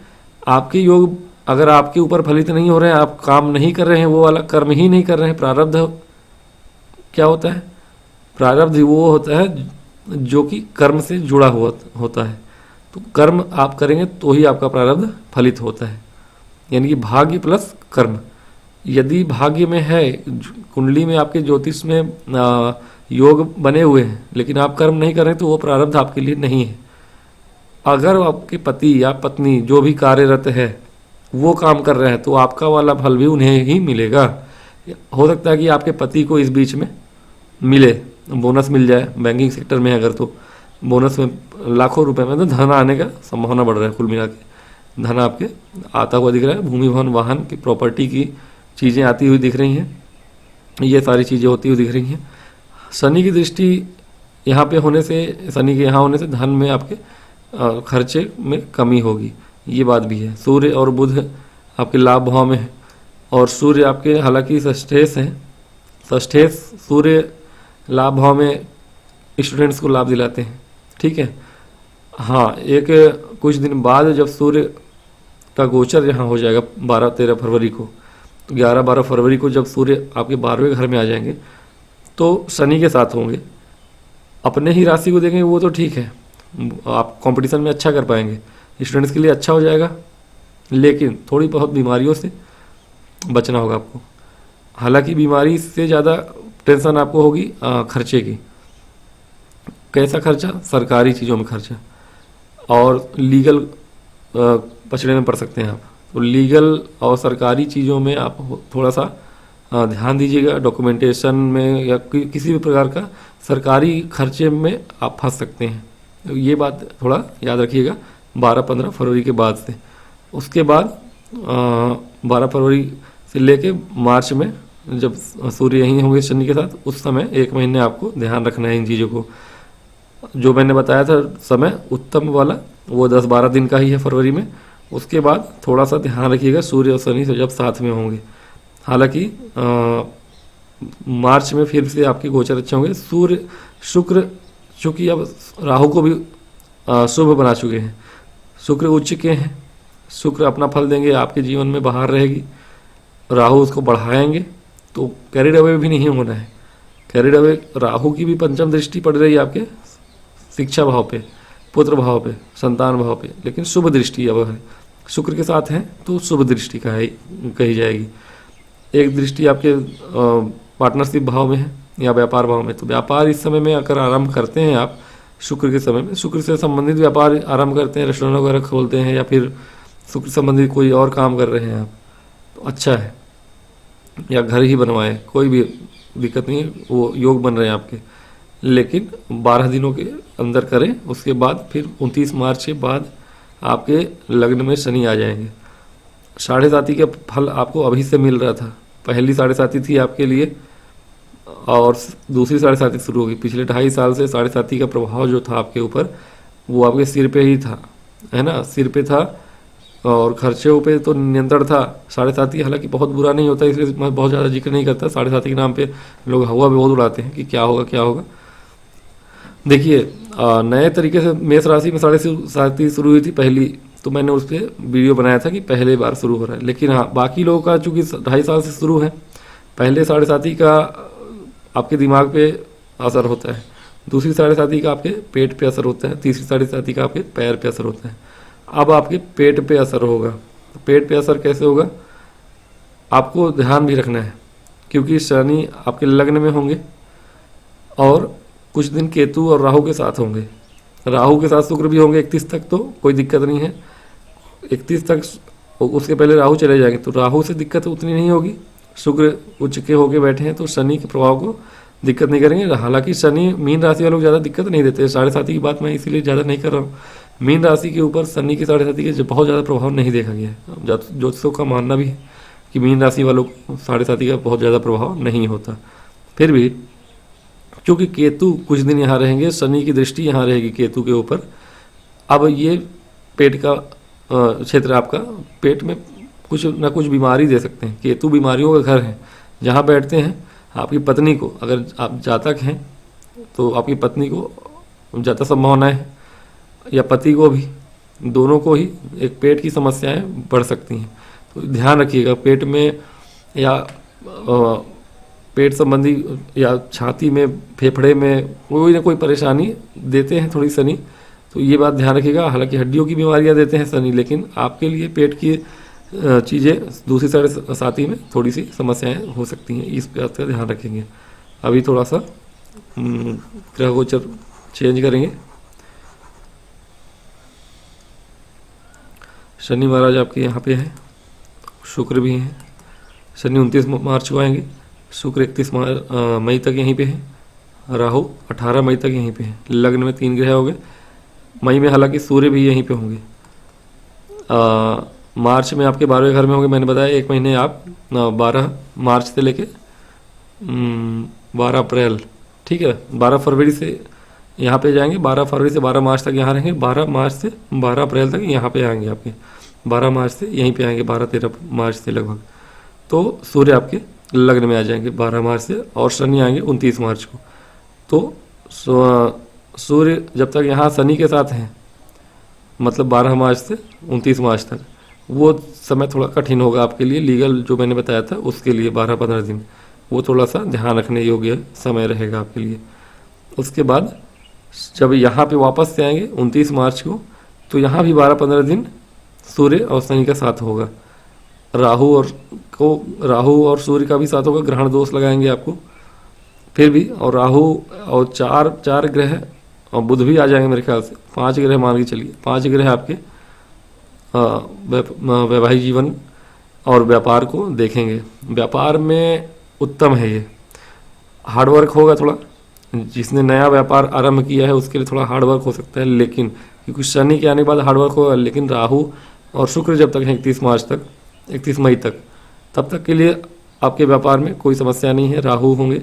Speaker 1: आपके योग अगर आपके ऊपर फलित नहीं हो रहे हैं, आप काम नहीं कर रहे हैं, वो वाला कर्म ही नहीं कर रहे हैं, प्रारब्ध क्या होता है? प्रारब्ध वो होता है जो कि कर्म से जुड़ा हुआ होता है। तो कर्म आप करेंगे तो ही आपका प्रारब्ध फलित होता है, यानी कि भाग्य प्लस कर्म। यदि भाग्य में है, कुंडली में आपके ज्योतिष में योग बने हुए हैं, लेकिन आप कर्म नहीं कर रहे तो वो प्रारब्ध आपके लिए नहीं है। अगर आपके पति या पत्नी जो भी कार्यरत है वो काम कर रहे हैं तो आपका वाला फल भी उन्हें ही मिलेगा। हो सकता है कि आपके पति को इस बीच में मिले, बोनस मिल जाए, बैंकिंग सेक्टर में अगर तो बोनस में लाखों रुपए में तो धन आने का संभावना बढ़ रहा है। कुल मिला के धन आपके आता हुआ दिख रहा है। भूमि भवन वाहन की प्रॉपर्टी की चीज़ें आती हुई दिख रही हैं, ये सारी चीज़ें होती हुई दिख रही हैं। शनि की दृष्टि यहाँ पे होने से, शनि के यहाँ होने से धन में आपके खर्चे में कमी होगी, ये बात भी है। सूर्य और बुध आपके लाभ भाव में है, और सूर्य आपके हालांकि षष्ठेश हैं, षष्ठेश सूर्य लाभ भाव में स्टूडेंट्स को लाभ दिलाते हैं, ठीक है। हाँ, एक कुछ दिन बाद जब सूर्य का गोचर यहाँ हो जाएगा 12-13 फरवरी को, तो 11-12 फरवरी को जब सूर्य आपके 12वें घर में आ जाएंगे तो शनि के साथ होंगे, अपने ही राशि को देखेंगे, वो तो ठीक है, आप कंपटीशन में अच्छा कर पाएंगे, स्टूडेंट्स के लिए अच्छा हो जाएगा। लेकिन थोड़ी बहुत बीमारियों से बचना होगा आपको। हालांकि बीमारी से ज़्यादा टेंशन आपको होगी खर्चे की। कैसा खर्चा? सरकारी चीज़ों में खर्चा, और लीगल पचड़े में पड़ सकते हैं आप। तो लीगल और सरकारी चीज़ों में आप थोड़ा सा ध्यान दीजिएगा। डॉक्यूमेंटेशन में या किसी भी प्रकार का सरकारी खर्चे में आप फंस सकते हैं, तो ये बात थोड़ा याद रखिएगा 12-15 फरवरी के बाद से। उसके बाद 12 फरवरी से लेके मार्च में जब सूर्य यहीं होंगे शनि के साथ, उस समय 1 महीने आपको ध्यान रखना है इन चीज़ों को। जो मैंने बताया था समय उत्तम वाला, वो 10-12 दिन का ही है फरवरी में। उसके बाद थोड़ा सा ध्यान रखिएगा सूर्य और शनि से जब साथ में होंगे। हालांकि मार्च में फिर से आपके गोचर अच्छे होंगे। सूर्य शुक्र चूँकि अब राहु को भी शुभ बना चुके हैं, शुक्र उच्च के हैं, शुक्र अपना फल देंगे, आपके जीवन में बाहर रहेगी, राहु उसको बढ़ाएंगे। तो कैरिड अवे भी नहीं होना है। कैरिड अवे, राहु की भी पंचम दृष्टि पड़ रही है आपके शिक्षा भाव पे, पुत्र भाव पे, संतान भाव पे, लेकिन शुभ दृष्टि अब है, शुक्र के साथ है तो शुभ दृष्टि कही जाएगी। एक दृष्टि आपके पार्टनरशिप भाव में है या व्यापार भाव में। तो व्यापार इस समय में अगर आरंभ करते हैं आप, शुक्र के समय में, शुक्र से संबंधित व्यापार आरंभ करते हैं, रेस्टोरेंट वगैरह खोलते हैं, या फिर शुक्र संबंधित कोई और काम कर रहे हैं आप, तो अच्छा है। या घर ही बनवाएं, कोई भी दिक्कत नहीं है, वो योग बन रहे हैं आपके। लेकिन 12 दिनों के अंदर करें, उसके बाद फिर 29 मार्च के बाद आपके लग्न में शनि आ जाएंगे। 7.5 का फल आपको अभी से मिल रहा था। पहली 7.5 थी आपके लिए, और दूसरी 7.5 शुरू होगी। पिछले 2.5 साल से 7.5 का प्रभाव जो था आपके ऊपर, वो आपके सिर पे ही था, है ना, सिर पे था, और खर्चों पे तो नियंत्रण था। 7.5 हालांकि बहुत बुरा नहीं होता, इसलिए मैं बहुत ज़्यादा जिक्र नहीं करता। 7.5 के नाम पे लोग हवा भी बहुत उड़ाते हैं कि क्या होगा क्या होगा। देखिए, नए तरीके से मेष राशि में 7.5 शुरू हुई थी पहली, तो मैंने उस पर वीडियो बनाया था कि पहले बार शुरू हो रहा है। लेकिन हाँ, बाकी लोगों का चूँकि 2.5 साल से शुरू है, पहले 7.5 का आपके दिमाग पे असर होता है, दूसरी 7.5 का आपके पेट पे असर होता है, तीसरी 7.5 का आपके पैर पे असर होता है। अब आपके पेट पे असर होगा। तो पेट पे असर कैसे होगा, आपको ध्यान भी रखना है, क्योंकि शनि आपके लग्न में होंगे और कुछ दिन केतु और राहु के साथ होंगे। राहु के साथ शुक्र भी होंगे 31 तक, तो कोई दिक्कत नहीं है। 31 तक, उसके पहले राहु चले जाएंगे, तो राहु से दिक्कत उतनी नहीं होगी। शुक्र उच्च के होके बैठे हैं, तो शनि के प्रभाव को दिक्कत नहीं करेंगे। हालांकि शनि मीन राशि वालों को ज़्यादा दिक्कत नहीं देते। 7.5 की बात मैं इसीलिए ज़्यादा नहीं कर रहा हूँ, मीन राशि के ऊपर शनि की 7.5 के जो बहुत ज़्यादा प्रभाव नहीं देखा गया है। ज्योतिषों का मानना भी है कि मीन राशि वालों को 7.5 का बहुत ज़्यादा प्रभाव नहीं होता। फिर भी क्योंकि केतु कुछ दिन यहाँ रहेंगे, शनि की दृष्टि यहाँ रहेगी केतु के ऊपर। अब ये पेट का क्षेत्र, आपका पेट में कुछ ना कुछ बीमारी दे सकते हैं। केतु बीमारियों का घर है। जहाँ बैठते हैं आपकी पत्नी को, अगर आप जातक हैं तो आपकी पत्नी को ज़्यादा संभावना है, या पति को भी, दोनों को ही एक पेट की समस्याएं बढ़ सकती हैं। तो ध्यान रखिएगा पेट में या पेट संबंधी या छाती में, फेफड़े में कोई ना कोई परेशानी देते हैं थोड़ी शनि। तो ये बात ध्यान रखिएगा। हालांकि हड्डियों की बीमारियां देते हैं शनि, लेकिन आपके लिए पेट की चीज़ें दूसरी साथी में थोड़ी सी समस्याएं हो सकती हैं। इस बात का ध्यान रखेंगे। अभी थोड़ा सा ग्रह गोचर चेंज करेंगे। शनि महाराज आपके यहाँ पे हैं, शुक्र भी हैं। शनि 29 मार्च को आएंगे, शुक्र 31 मई तक यहीं पे है, राहु 18 मई तक यहीं पे है। लग्न में 3 ग्रह हो गए। मई में हालांकि सूर्य भी यहीं पे होंगे। मार्च में आपके 12वें घर में होंगे। मैंने बताया एक महीने आप 12 मार्च से लेके 12 अप्रैल, ठीक है, 12 फरवरी से यहाँ पे जाएंगे, 12 फरवरी से 12 मार्च तक यहाँ रहेंगे, 12 मार्च से 12 अप्रैल तक यहाँ पे आएंगे आपके, 12 मार्च से यहीं पे आएंगे, 12-13 मार्च से लगभग। तो सूर्य आपके लग्न में आ जाएंगे 12 मार्च से, और शनि आएंगे 29 मार्च को। तो सूर्य जब तक यहाँ शनि के साथ हैं, मतलब 12 मार्च से 29 मार्च तक, वो समय थोड़ा कठिन होगा आपके लिए। लीगल जो मैंने बताया था उसके लिए 12-15 दिन वो थोड़ा सा ध्यान रखने योग्य समय रहेगा आपके लिए। उसके बाद जब यहाँ पे वापस से आएंगे 29 मार्च को, तो यहाँ भी 12-15 दिन सूर्य और शनि का साथ होगा। राहु और सूर्य का भी साथ होगा। ग्रहण दोष लगाएंगे आपको फिर भी। और राहु और चार ग्रह और बुध भी आ जाएंगे मेरे ख्याल से। 5 ग्रह मान के चलिए, 5 ग्रह आपके वैवाहिक जीवन और व्यापार को देखेंगे। व्यापार में उत्तम है ये। हार्डवर्क होगा थोड़ा, जिसने नया व्यापार आरंभ किया है उसके लिए थोड़ा हार्डवर्क हो सकता है, लेकिन क्योंकि शनि के आने के बाद हार्डवर्क होगा। लेकिन राहु और शुक्र जब तक है 31 मार्च तक, 31 मई तक, तब तक के लिए आपके व्यापार में कोई समस्या नहीं है। राहु होंगे,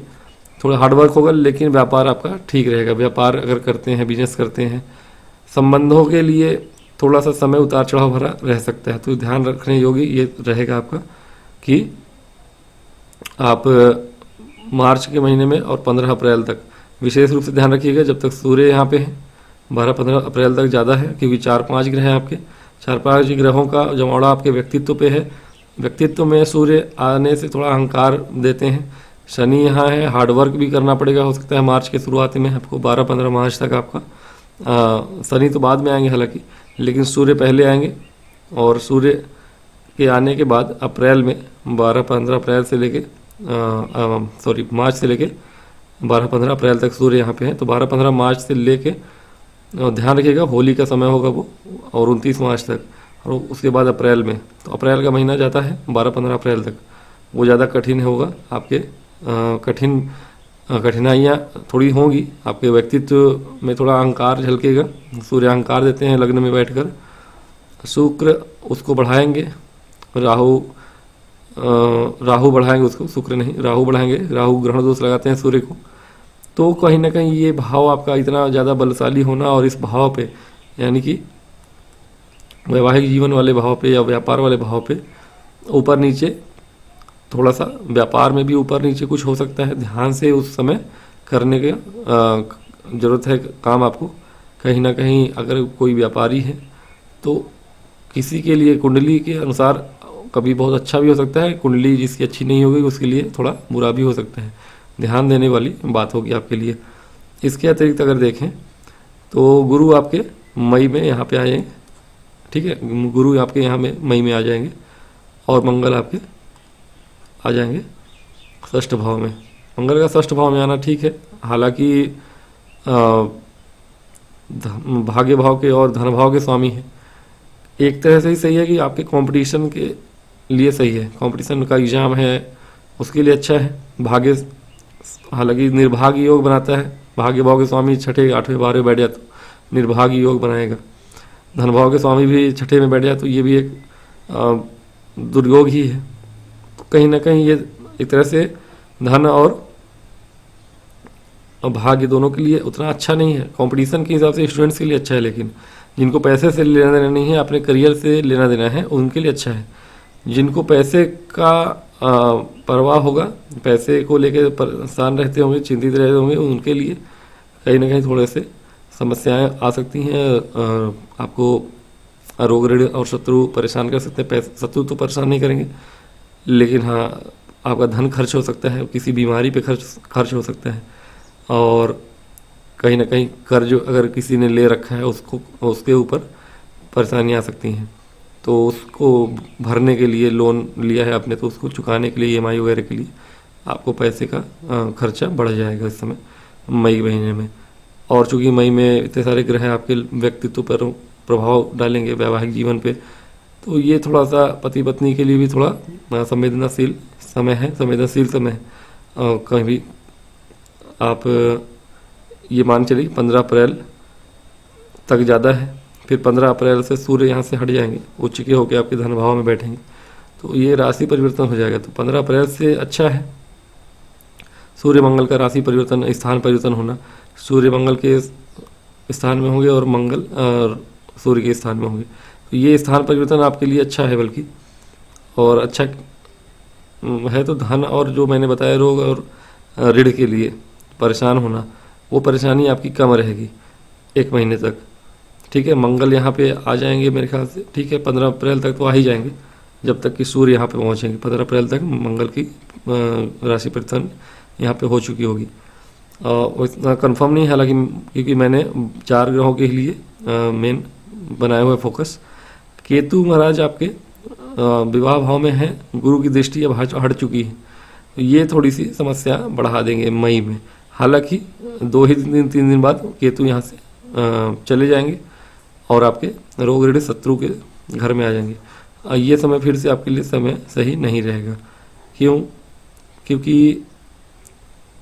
Speaker 1: थोड़ा हार्डवर्क होगा, लेकिन व्यापार आपका ठीक रहेगा। व्यापार अगर करते हैं, बिजनेस करते हैं, संबंधों के लिए थोड़ा सा समय उतार चढ़ाव भरा रह सकता है। तो ध्यान रखने योग्य ये रहेगा आपका कि आप मार्च के महीने में और 15 अप्रैल तक विशेष रूप से ध्यान रखिएगा। जब तक सूर्य यहाँ पे है 12-15 अप्रैल तक ज़्यादा है, क्योंकि 4-5 ग्रह हैं आपके। 4-5 ग्रहों का जमावड़ा आपके व्यक्तित्व पे है। व्यक्तित्व में सूर्य आने से थोड़ा अहंकार देते हैं। शनि यहाँ है, हार्डवर्क भी करना पड़ेगा। हो सकता है मार्च के शुरुआत में आपको 12-15 मार्च तक आपका, शनि तो बाद में आएंगे हालांकि, लेकिन सूर्य पहले आएंगे। और सूर्य के आने के बाद अप्रैल में 12-15 अप्रैल से लेके मार्च से लेके 12-15 अप्रैल तक सूर्य यहाँ पे हैं। तो 12-15 मार्च से लेके ध्यान रखिएगा, होली का समय होगा वो, और 29 मार्च तक, और उसके बाद अप्रैल में। तो अप्रैल का महीना जाता है 12-15 अप्रैल तक, वो ज़्यादा कठिन होगा आपके। कठिनाइयाँ थोड़ी होंगी आपके व्यक्तित्व में, थोड़ा अहंकार झलकेगा। सूर्य अहंकार देते हैं लग्न में बैठकर। शुक्र उसको बढ़ाएंगे, राहु बढ़ाएंगे उसको, शुक्र नहीं राहु बढ़ाएंगे। राहु ग्रहण दोष लगाते हैं सूर्य को। तो कहीं ना कहीं ये भाव आपका इतना ज़्यादा बलशाली होना, और इस भाव पे यानी कि वैवाहिक जीवन वाले भाव पे या व्यापार वाले भाव पे ऊपर नीचे, थोड़ा सा व्यापार में भी ऊपर नीचे कुछ हो सकता है। ध्यान से उस समय करने की ज़रूरत है काम आपको। कहीं ना कहीं अगर कोई व्यापारी है तो किसी के लिए कुंडली के अनुसार कभी बहुत अच्छा भी हो सकता है, कुंडली जिसकी अच्छी नहीं होगी उसके लिए थोड़ा बुरा भी हो सकता है। ध्यान देने वाली बात होगी आपके लिए। इसके अतिरिक्त अगर देखें तो गुरु आपके मई में यहाँ पे आएंगे, ठीक है, गुरु आपके यहाँ में मई में आ जाएंगे, और मंगल आपके आ जाएंगे 6ठ भाव में। मंगल का 6ठ भाव में आना ठीक है। हालांकि भाग्य भाव के और धन भाव के स्वामी हैं। एक तरह से ही सही है कि आपके कंपटीशन के लिए सही है, कंपटीशन का एग्जाम है उसके लिए अच्छा है। भाग्य हालांकि निर्भाग्य योग बनाता है। भाग्य भाव के स्वामी 6ठे 8वें 12वें बैठ जाए तो निर्भाग्य योग बनाएगा। धन भाव के स्वामी भी छठे में बैठ जाए तो ये भी एक दुर्योग ही है। तो कहीं ना कहीं ये एक तरह से धन और भाग्य दोनों के लिए उतना अच्छा नहीं है। कंपटीशन के हिसाब से स्टूडेंट्स के लिए अच्छा है, लेकिन जिनको पैसे से लेना देना नहीं है, अपने करियर से लेना देना है, उनके लिए अच्छा है। जिनको पैसे का परवाह होगा, पैसे को लेकर परेशान रहते होंगे, चिंतित रहते होंगे, उनके लिए कहीं ना कहीं थोड़े से समस्याएं आ सकती हैं। आपको रोग ऋण और शत्रु परेशान कर सकते हैं। पैसे शत्रु तो परेशान नहीं करेंगे, लेकिन हाँ आपका धन खर्च हो सकता है, किसी बीमारी पे खर्च हो सकता है। और कहीं ना कहीं कर्ज अगर किसी ने ले रखा है उसको, उसके ऊपर परेशानियाँ आ सकती हैं। तो उसको भरने के लिए लोन लिया है आपने, तो उसको चुकाने के लिए ईएमआई वगैरह के लिए आपको पैसे का खर्चा बढ़ जाएगा इस समय मई महीने में। और चूँकि मई में इतने सारे ग्रह आपके व्यक्तित्व पर प्रभाव डालेंगे, वैवाहिक जीवन पे, तो ये थोड़ा सा पति पत्नी के लिए भी थोड़ा संवेदनशील समय है, संवेदनशील समय है। कहीं भी आप ये मान चलिए 15 अप्रैल तक ज़्यादा है, फिर 15 अप्रैल से सूर्य यहाँ से हट जाएंगे, उच्च के होकर आपके धन भाव में बैठेंगे, तो ये राशि परिवर्तन हो जाएगा। तो 15 अप्रैल से अच्छा है सूर्य मंगल का राशि परिवर्तन, स्थान परिवर्तन होना। सूर्य मंगल के स्थान में होंगे और मंगल और सूर्य के स्थान में होंगे, तो ये स्थान परिवर्तन आपके लिए अच्छा है। बल्कि और अच्छा है तो धन और जो मैंने बताया रोग और ऋण के लिए परेशान होना, वो परेशानी आपकी कम रहेगी 1 महीने तक। ठीक है, मंगल यहाँ पे आ जाएंगे मेरे ख्याल से। ठीक है, 15 अप्रैल तक तो आ ही जाएंगे, जब तक कि सूर्य यहाँ पे पहुँचेंगे। 15 अप्रैल तक मंगल की राशि परिवर्तन यहाँ पे हो चुकी होगी। इतना कंफर्म नहीं है हालांकि, क्योंकि मैंने 4 ग्रहों के लिए मेन बनाए हुए फोकस। केतु महाराज आपके विवाह भाव में है, गुरु की दृष्टि अब हट चुकी है, तो ये थोड़ी सी समस्या बढ़ा देंगे मई में। हालांकि 2 ही दिन 3 दिन बाद केतु यहाँ से चले जाएंगे और आपके रोग ऋण शत्रु के घर में आ जाएंगे। ये समय फिर से आपके लिए समय सही नहीं रहेगा। क्यों? क्योंकि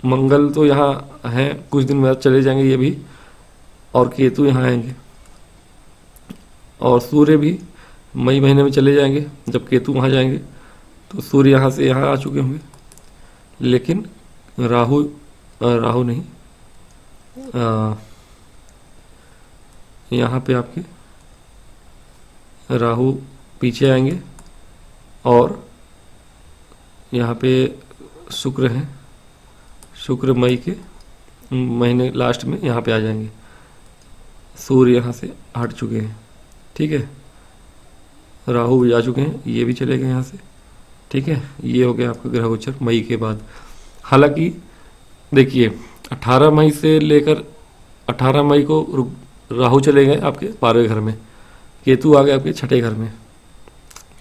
Speaker 1: मंगल तो यहाँ हैं, कुछ दिन बाद चले जाएंगे ये भी, और केतु यहाँ आएंगे, और सूर्य भी मई महीने में चले जाएंगे जब केतु वहाँ जाएंगे। तो सूर्य यहाँ से यहाँ आ चुके होंगे, लेकिन राहु नहीं, यहाँ पे आपके राहु पीछे आएंगे, और यहाँ पे शुक्र हैं, शुक्र मई के महीने लास्ट में यहाँ पे आ जाएंगे। सूर्य यहाँ से हट चुके हैं। ठीक है, राहु भी आ चुके हैं, ये भी चले गए यहाँ से। ठीक है, ये हो गया आपका ग्रह गोचर मई के बाद। हालांकि देखिए 18 मई से लेकर 18 मई को राहु चले गए आपके 12वें घर में, केतु आ गए आपके 6ठे घर में।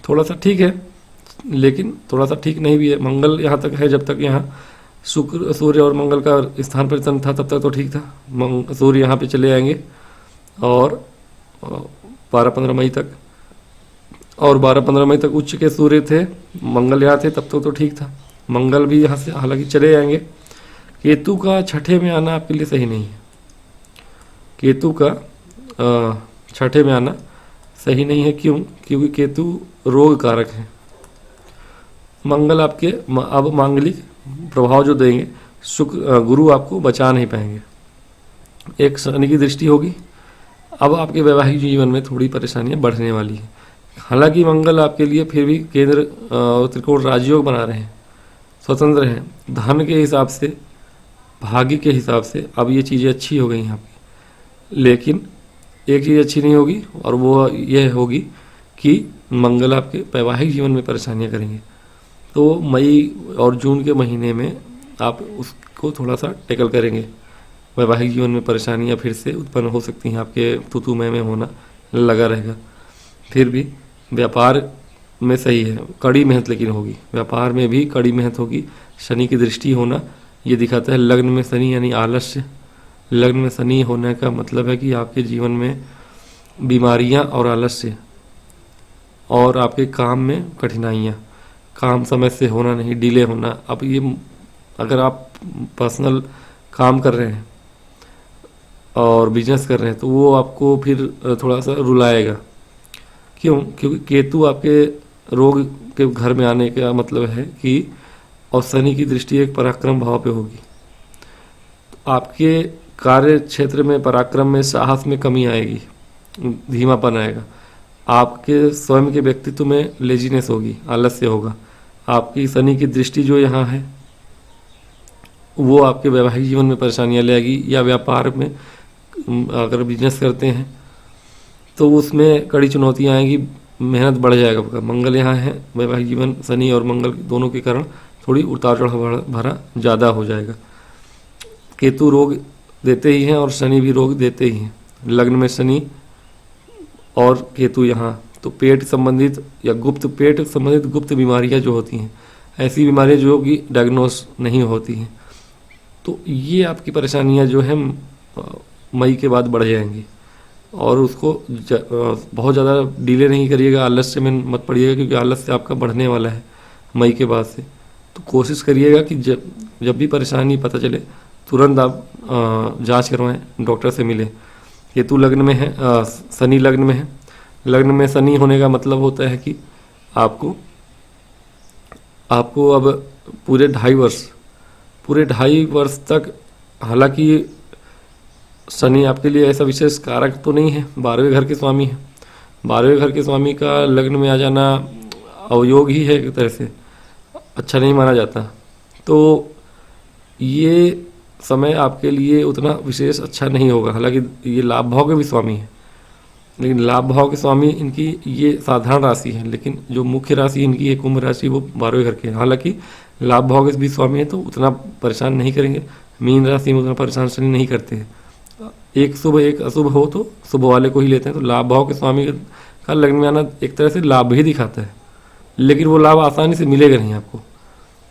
Speaker 1: थोड़ा सा ठीक है, लेकिन थोड़ा सा ठीक नहीं भी है। मंगल यहाँ तक है, जब तक यहाँ शुक्र सूर्य और मंगल का स्थान परिवर्तन था तब तक तो ठीक था। सूर्य यहाँ पे चले आएंगे और 12-15 मई तक, और 12-15 मई तक उच्च के सूर्य थे, मंगल यहाँ थे, तब तक तो ठीक था। मंगल भी यहाँ से हालांकि चले जाएंगे। केतु का 6ठे में आना आपके लिए सही नहीं है। केतु का 6ठे में आना सही नहीं है। क्यों? क्योंकि केतु रोग कारक है। मंगल आपके अब मांगलिक प्रभाव जो देंगे, गुरु आपको बचा नहीं पाएंगे। एक शनि की दृष्टि होगी, अब आपके वैवाहिक जीवन में थोड़ी परेशानियां बढ़ने वाली है। हालांकि मंगल आपके लिए फिर भी केंद्र त्रिकोण राजयोग बना रहे हैं, स्वतंत्र हैं। धन के हिसाब से, भाग्य के हिसाब से अब ये चीज़ें अच्छी हो गई हैं आपकी। लेकिन एक चीज़ अच्छी नहीं होगी, और वो ये होगी कि मंगल आपके वैवाहिक जीवन में परेशानियां करेंगे। तो मई और जून के महीने में आप उसको थोड़ा सा टैकल करेंगे। वैवाहिक जीवन में परेशानियां फिर से उत्पन्न हो सकती हैं, आपके तू में होना लगा रहेगा। फिर भी व्यापार में सही है, कड़ी मेहनत लेकिन होगी, व्यापार में भी कड़ी मेहनत होगी। शनि की दृष्टि होना ये दिखाता है, लग्न में शनि यानी आलस्य। लग्न में शनि होने का मतलब है कि आपके जीवन में बीमारियां और आलस्य, और आपके काम में कठिनाइयाँ, काम समय से होना नहीं, डिले होना। अब ये अगर आप पर्सनल काम कर रहे हैं और बिजनेस कर रहे हैं तो वो आपको फिर थोड़ा सा रुलाएगा। क्यों? क्योंकि केतु आपके रोग के घर में आने का मतलब है कि, और शनि की दृष्टि एक पराक्रम भाव पे होगी, तो आपके कार्य क्षेत्र में पराक्रम में साहस में कमी आएगी, धीमापन आएगा। आपके स्वयं के व्यक्तित्व में लेजीनेस होगी, आलस्य होगा। आपकी शनि की दृष्टि जो यहाँ है वो आपके वैवाहिक जीवन में परेशानियाँ ले आएगी, या व्यापार में अगर बिजनेस करते हैं तो उसमें कड़ी चुनौतियाँ आएंगी, मेहनत बढ़ जाएगा आपका। मंगल यहाँ है, वैवाहिक जीवन शनि और मंगल दोनों के कारण थोड़ी उतार चढ़ाव भरा ज़्यादा हो जाएगा। केतु रोग देते ही हैं और शनि भी रोग देते ही हैं। लग्न में शनि और केतु यहाँ, तो पेट संबंधित या गुप्त पेट संबंधित गुप्त बीमारियाँ जो होती हैं, ऐसी बीमारियाँ जो कि डायग्नोस नहीं होती हैं, तो ये आपकी परेशानियाँ जो हैं मई के बाद बढ़ जाएंगी। और उसको बहुत ज़्यादा डिले नहीं करिएगा, आलस्य में मत पड़िएगा, क्योंकि आलस्य आपका बढ़ने वाला है मई के बाद से। तो कोशिश करिएगा कि जब भी परेशानी पता चले तुरंत आप जांच करवाएं, डॉक्टर से मिलें। केतु लग्न में है, शनि लग्न में है। लग्न में शनि होने का मतलब होता है कि आपको अब पूरे 2.5 वर्ष तक, हालांकि शनि आपके लिए ऐसा विशेष कारक तो नहीं है, 12वें घर के स्वामी है। 12वें घर के स्वामी का लग्न में आ जाना अवयोग ही है, एक तरह से अच्छा नहीं माना जाता। तो ये समय आपके लिए उतना विशेष अच्छा नहीं होगा। हालांकि ये लाभ भाव के भी स्वामी हैं, लेकिन लाभ भाव के स्वामी इनकी ये साधारण राशि है, लेकिन जो मुख्य राशि इनकी है कुंभ राशि, वो 12वें घर के हैं। हालांकि लाभ भाव के भी स्वामी है तो उतना परेशान नहीं करेंगे। मीन राशि में उतना परेशान शनि नहीं करते हैं। एक शुभ एक अशुभ हो तो शुभ वाले को ही लेते हैं। तो लाभ भाव के स्वामी का लग्न में आना एक तरह से लाभ ही दिखाता है, लेकिन वो लाभ आसानी से मिलेगा नहीं आपको।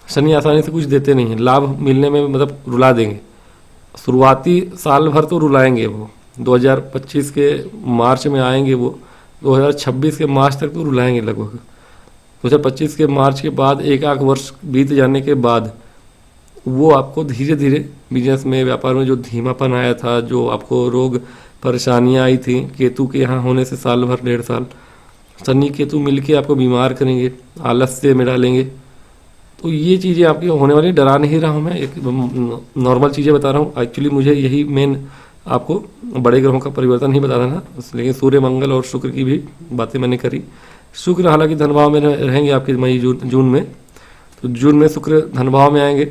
Speaker 1: शनि आसानी से कुछ देते नहीं हैं, लाभ मिलने में मतलब रुला देंगे। शुरुआती साल भर तो रुलाएंगे, वो 2025 के मार्च में आएंगे, वो 2026 के मार्च तक तो रुलाएंगे लगभग। 2025 के मार्च के बाद एक आध वर्ष बीत जाने के बाद वो आपको धीरे धीरे बिजनेस में, व्यापार में जो धीमापन आया था, जो आपको रोग परेशानियां आई थी केतु के यहाँ होने से साल भर 1.5 साल, शनि केतु मिलके आपको बीमार करेंगे, आलस्य में डालेंगे। तो ये चीज़ें आपकी होने वाली, डरा नहीं रहा हूँ मैं, एक नॉर्मल चीज़ें बता रहा हूँ। एक्चुअली मुझे यही मेन आपको बड़े ग्रहों का परिवर्तन ही बताना था, लेकिन सूर्य मंगल और शुक्र की भी बातें मैंने करी। शुक्र हालांकि धन भाव में रहेंगे आपके मई जून में, तो जून में शुक्र धन भाव में आएंगे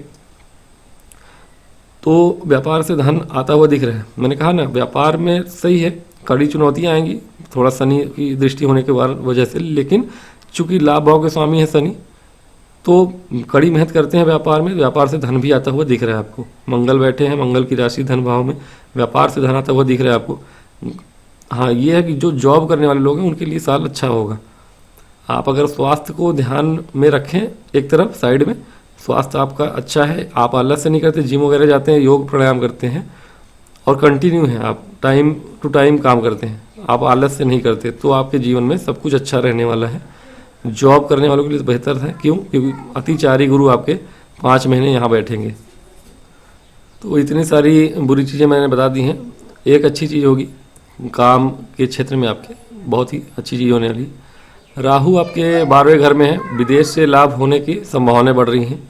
Speaker 1: तो व्यापार से धन आता हुआ दिख रहा है। मैंने कहा ना, व्यापार में सही है, कड़ी चुनौतियाँ आएंगी थोड़ा शनि की दृष्टि होने के वजह से, लेकिन चूंकि लाभ भाव के स्वामी है शनि, तो कड़ी मेहनत करते हैं व्यापार में, व्यापार से धन भी आता हुआ दिख रहा है आपको। मंगल बैठे हैं, मंगल की राशि धन भाव में, व्यापार से धन आता हुआ दिख रहा है आपको। हाँ, ये है कि जो जॉब करने वाले लोग हैं उनके लिए साल अच्छा होगा। आप अगर स्वास्थ्य को ध्यान में रखें, एक तरफ साइड में, स्वास्थ्य आपका अच्छा है, आप आलस से नहीं करते, जिम वगैरह जाते हैं, योग प्राणायाम करते हैं और कंटिन्यू है, आप टाइम टू टाइम काम करते हैं, आप आलस से नहीं करते, तो आपके जीवन में सब कुछ अच्छा रहने वाला है। जॉब करने वालों के लिए बेहतर है। क्यों? क्योंकि अतिचारी गुरु आपके 5 महीने यहाँ बैठेंगे। तो इतनी सारी बुरी चीज़ें मैंने बता दी हैं। एक अच्छी चीज़ होगी, काम के क्षेत्र में आपके बहुत ही अच्छी चीज़ होने वाली। राहु आपके 12वें घर में है, विदेश से लाभ होने की संभावनाएं बढ़ रही हैं।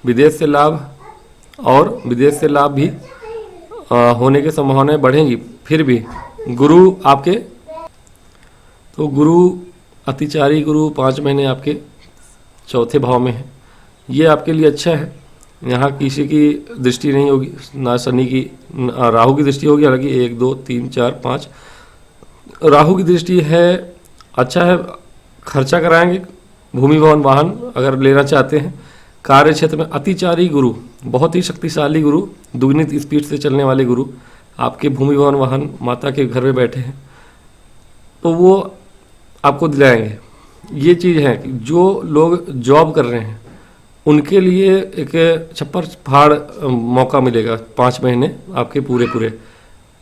Speaker 1: विदेश से लाभ और विदेश से लाभ भी होने की संभावनाएं बढ़ेंगी। फिर भी गुरु आपके, तो गुरु अतिचारी गुरु 5 महीने आपके 4थे भाव में है, ये आपके लिए अच्छा है। यहाँ किसी की दृष्टि नहीं होगी, ना शनि की, राहु की दृष्टि होगी। हालांकि 1 2 3 4 5 राहु की दृष्टि है, अच्छा है। खर्चा कराएंगे, भूमि भवन वाहन अगर लेना चाहते हैं। कार्य क्षेत्र में अतिचारी गुरु, बहुत ही शक्तिशाली गुरु, दुगनी स्पीड से चलने वाले गुरु आपके भूमि भवन वाहन माता के घर में बैठे हैं, तो वो आपको दिलाएंगे। ये चीज़ है कि जो लोग जॉब कर रहे हैं उनके लिए एक छप्पर फाड़ मौका मिलेगा। 5 महीने आपके पूरे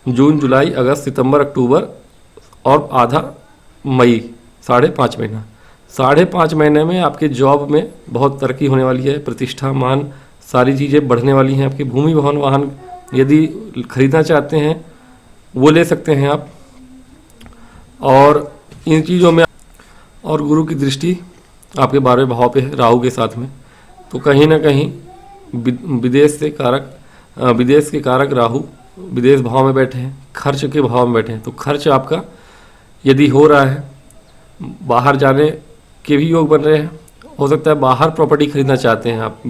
Speaker 1: जून जुलाई अगस्त सितंबर अक्टूबर और आधा मई, 5.5 महीना। 5.5 महीने में आपके जॉब में बहुत तरक्की होने वाली है, प्रतिष्ठा मान सारी चीज़ें बढ़ने वाली हैं। आपके भूमि भवन वाहन यदि खरीदना चाहते हैं वो ले सकते हैं आप। और इन चीज़ों में और गुरु की दृष्टि आपके 12वें भाव पे है राहु के साथ में, तो कहीं ना कहीं विदेश के कारक राहु विदेश भाव में बैठे हैं, खर्च के भाव में बैठे हैं। तो खर्च आपका यदि हो रहा है, बाहर जाने के भी योग बन रहे हैं, हो सकता है बाहर प्रॉपर्टी खरीदना चाहते हैं आप।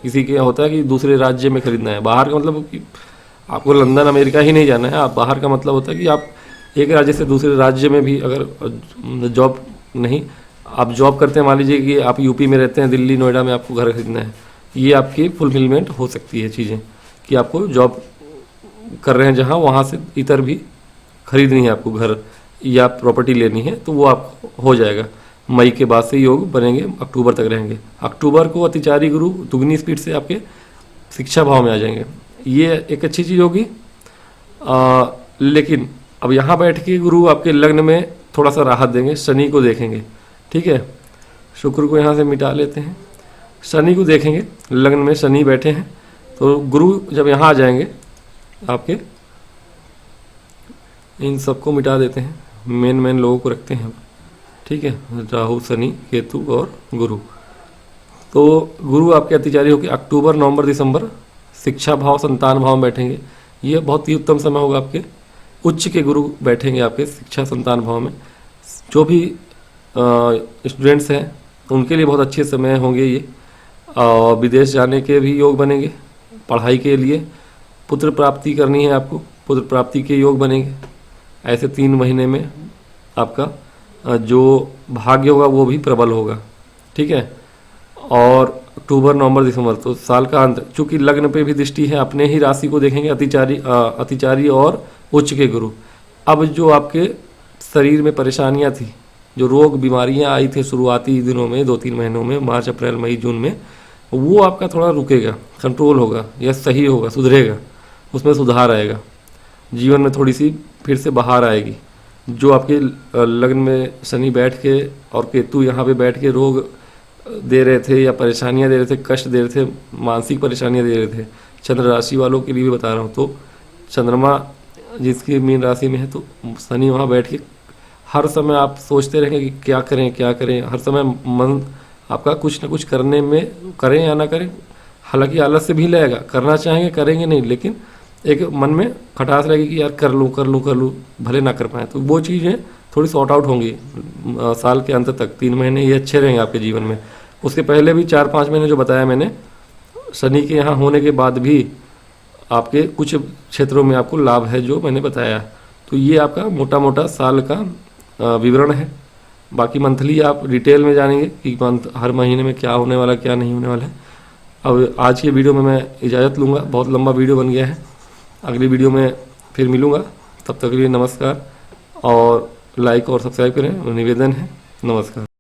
Speaker 1: किसी के होता है कि दूसरे राज्य में खरीदना है। बाहर का मतलब कि आपको लंदन अमेरिका ही नहीं जाना है, आप बाहर का मतलब होता है कि आप एक राज्य से दूसरे राज्य में भी अगर जॉब नहीं, आप जॉब करते हैं, मान लीजिए कि आप यूपी में रहते हैं, दिल्ली नोएडा में आपको घर खरीदना है, ये आपकी फुलफिलमेंट हो सकती है चीज़ें कि आपको जॉब कर रहे हैं जहाँ, वहाँ से इतर भी खरीदनी है आपको घर या प्रॉपर्टी लेनी है, तो वो आपको हो जाएगा। मई के बाद से योग बनेंगे, अक्टूबर तक रहेंगे। अक्टूबर को अतिचारी गुरु दुगनी स्पीड से आपके शिक्षा भाव में आ जाएंगे, ये एक अच्छी चीज़ होगी। लेकिन अब यहाँ बैठ के गुरु आपके लग्न में थोड़ा सा राहत देंगे, शनि को देखेंगे, ठीक है। शुक्र को यहाँ से मिटा लेते हैं, शनि को देखेंगे, लग्न में शनि बैठे हैं, तो गुरु जब यहाँ आ जाएंगे आपके, इन सबको मिटा देते हैं, मेन लोगों को रखते हैं, ठीक है, राहु शनि केतु और गुरु। तो गुरु आपके अतिचारी होकर अक्टूबर नवंबर दिसंबर शिक्षा भाव संतान भाव में बैठेंगे, ये बहुत ही उत्तम समय होगा आपके। उच्च के गुरु बैठेंगे आपके शिक्षा संतान भाव में, जो भी स्टूडेंट्स हैं उनके लिए बहुत अच्छे समय होंगे ये। और विदेश जाने के भी योग बनेंगे, पढ़ाई के लिए पुत्र प्राप्ति करनी है आपको, पुत्र प्राप्ति के योग बनेंगे। ऐसे 3 महीने में आपका जो भाग्य होगा वो भी प्रबल होगा, ठीक है। और अक्टूबर नवंबर दिसंबर तो साल का अंत, चूंकि लग्न पे भी दृष्टि है, अपने ही राशि को देखेंगे अतिचारी और उच्च के गुरु। अब जो आपके शरीर में परेशानियां थी, जो रोग बीमारियां आई थी शुरुआती दिनों में 2-3 महीनों में, मार्च अप्रैल मई जून में, वो आपका थोड़ा रुकेगा, कंट्रोल होगा या सही होगा, सुधरेगा, उसमें सुधार आएगा, जीवन में थोड़ी सी फिर से बाहर आएगी। जो आपके लग्न में शनि बैठ के और केतु यहाँ पे बैठ के रोग दे रहे थे या परेशानियाँ दे रहे थे, कष्ट दे रहे थे, मानसिक परेशानियाँ दे रहे थे, चंद्र राशि वालों के लिए भी बता रहा हूँ। तो चंद्रमा जिसकी मीन राशि में है, तो शनि वहाँ बैठ के हर समय आप सोचते रहेंगे कि क्या करें क्या करें, हर समय मन आपका कुछ ना कुछ करने में, करें या ना करें, हालांकि आलस से भी लगेगा, करना चाहेंगे करेंगे नहीं, लेकिन एक मन में खटास रहेगी कि यार कर लूँ भले ना कर पाए। तो वो चीज़ें थोड़ी सॉर्ट आउट होंगी साल के अंत तक। 3 महीने ये अच्छे रहेंगे आपके जीवन में। उसके पहले भी 4-5 महीने जो बताया मैंने, शनि के यहाँ होने के बाद भी आपके कुछ क्षेत्रों में आपको लाभ है जो मैंने बताया। तो ये आपका मोटा मोटा साल का विवरण है। बाकी मंथली आप डिटेल में जानेंगे कि हर महीने में क्या होने वाला क्या नहीं होने वाला है। अब आज के वीडियो में मैं इजाज़त लूँगा, बहुत लंबा वीडियो बन गया है। अगली वीडियो में फिर मिलूँगा, तब तक के लिए नमस्कार। और लाइक और सब्सक्राइब करें, निवेदन है। नमस्कार।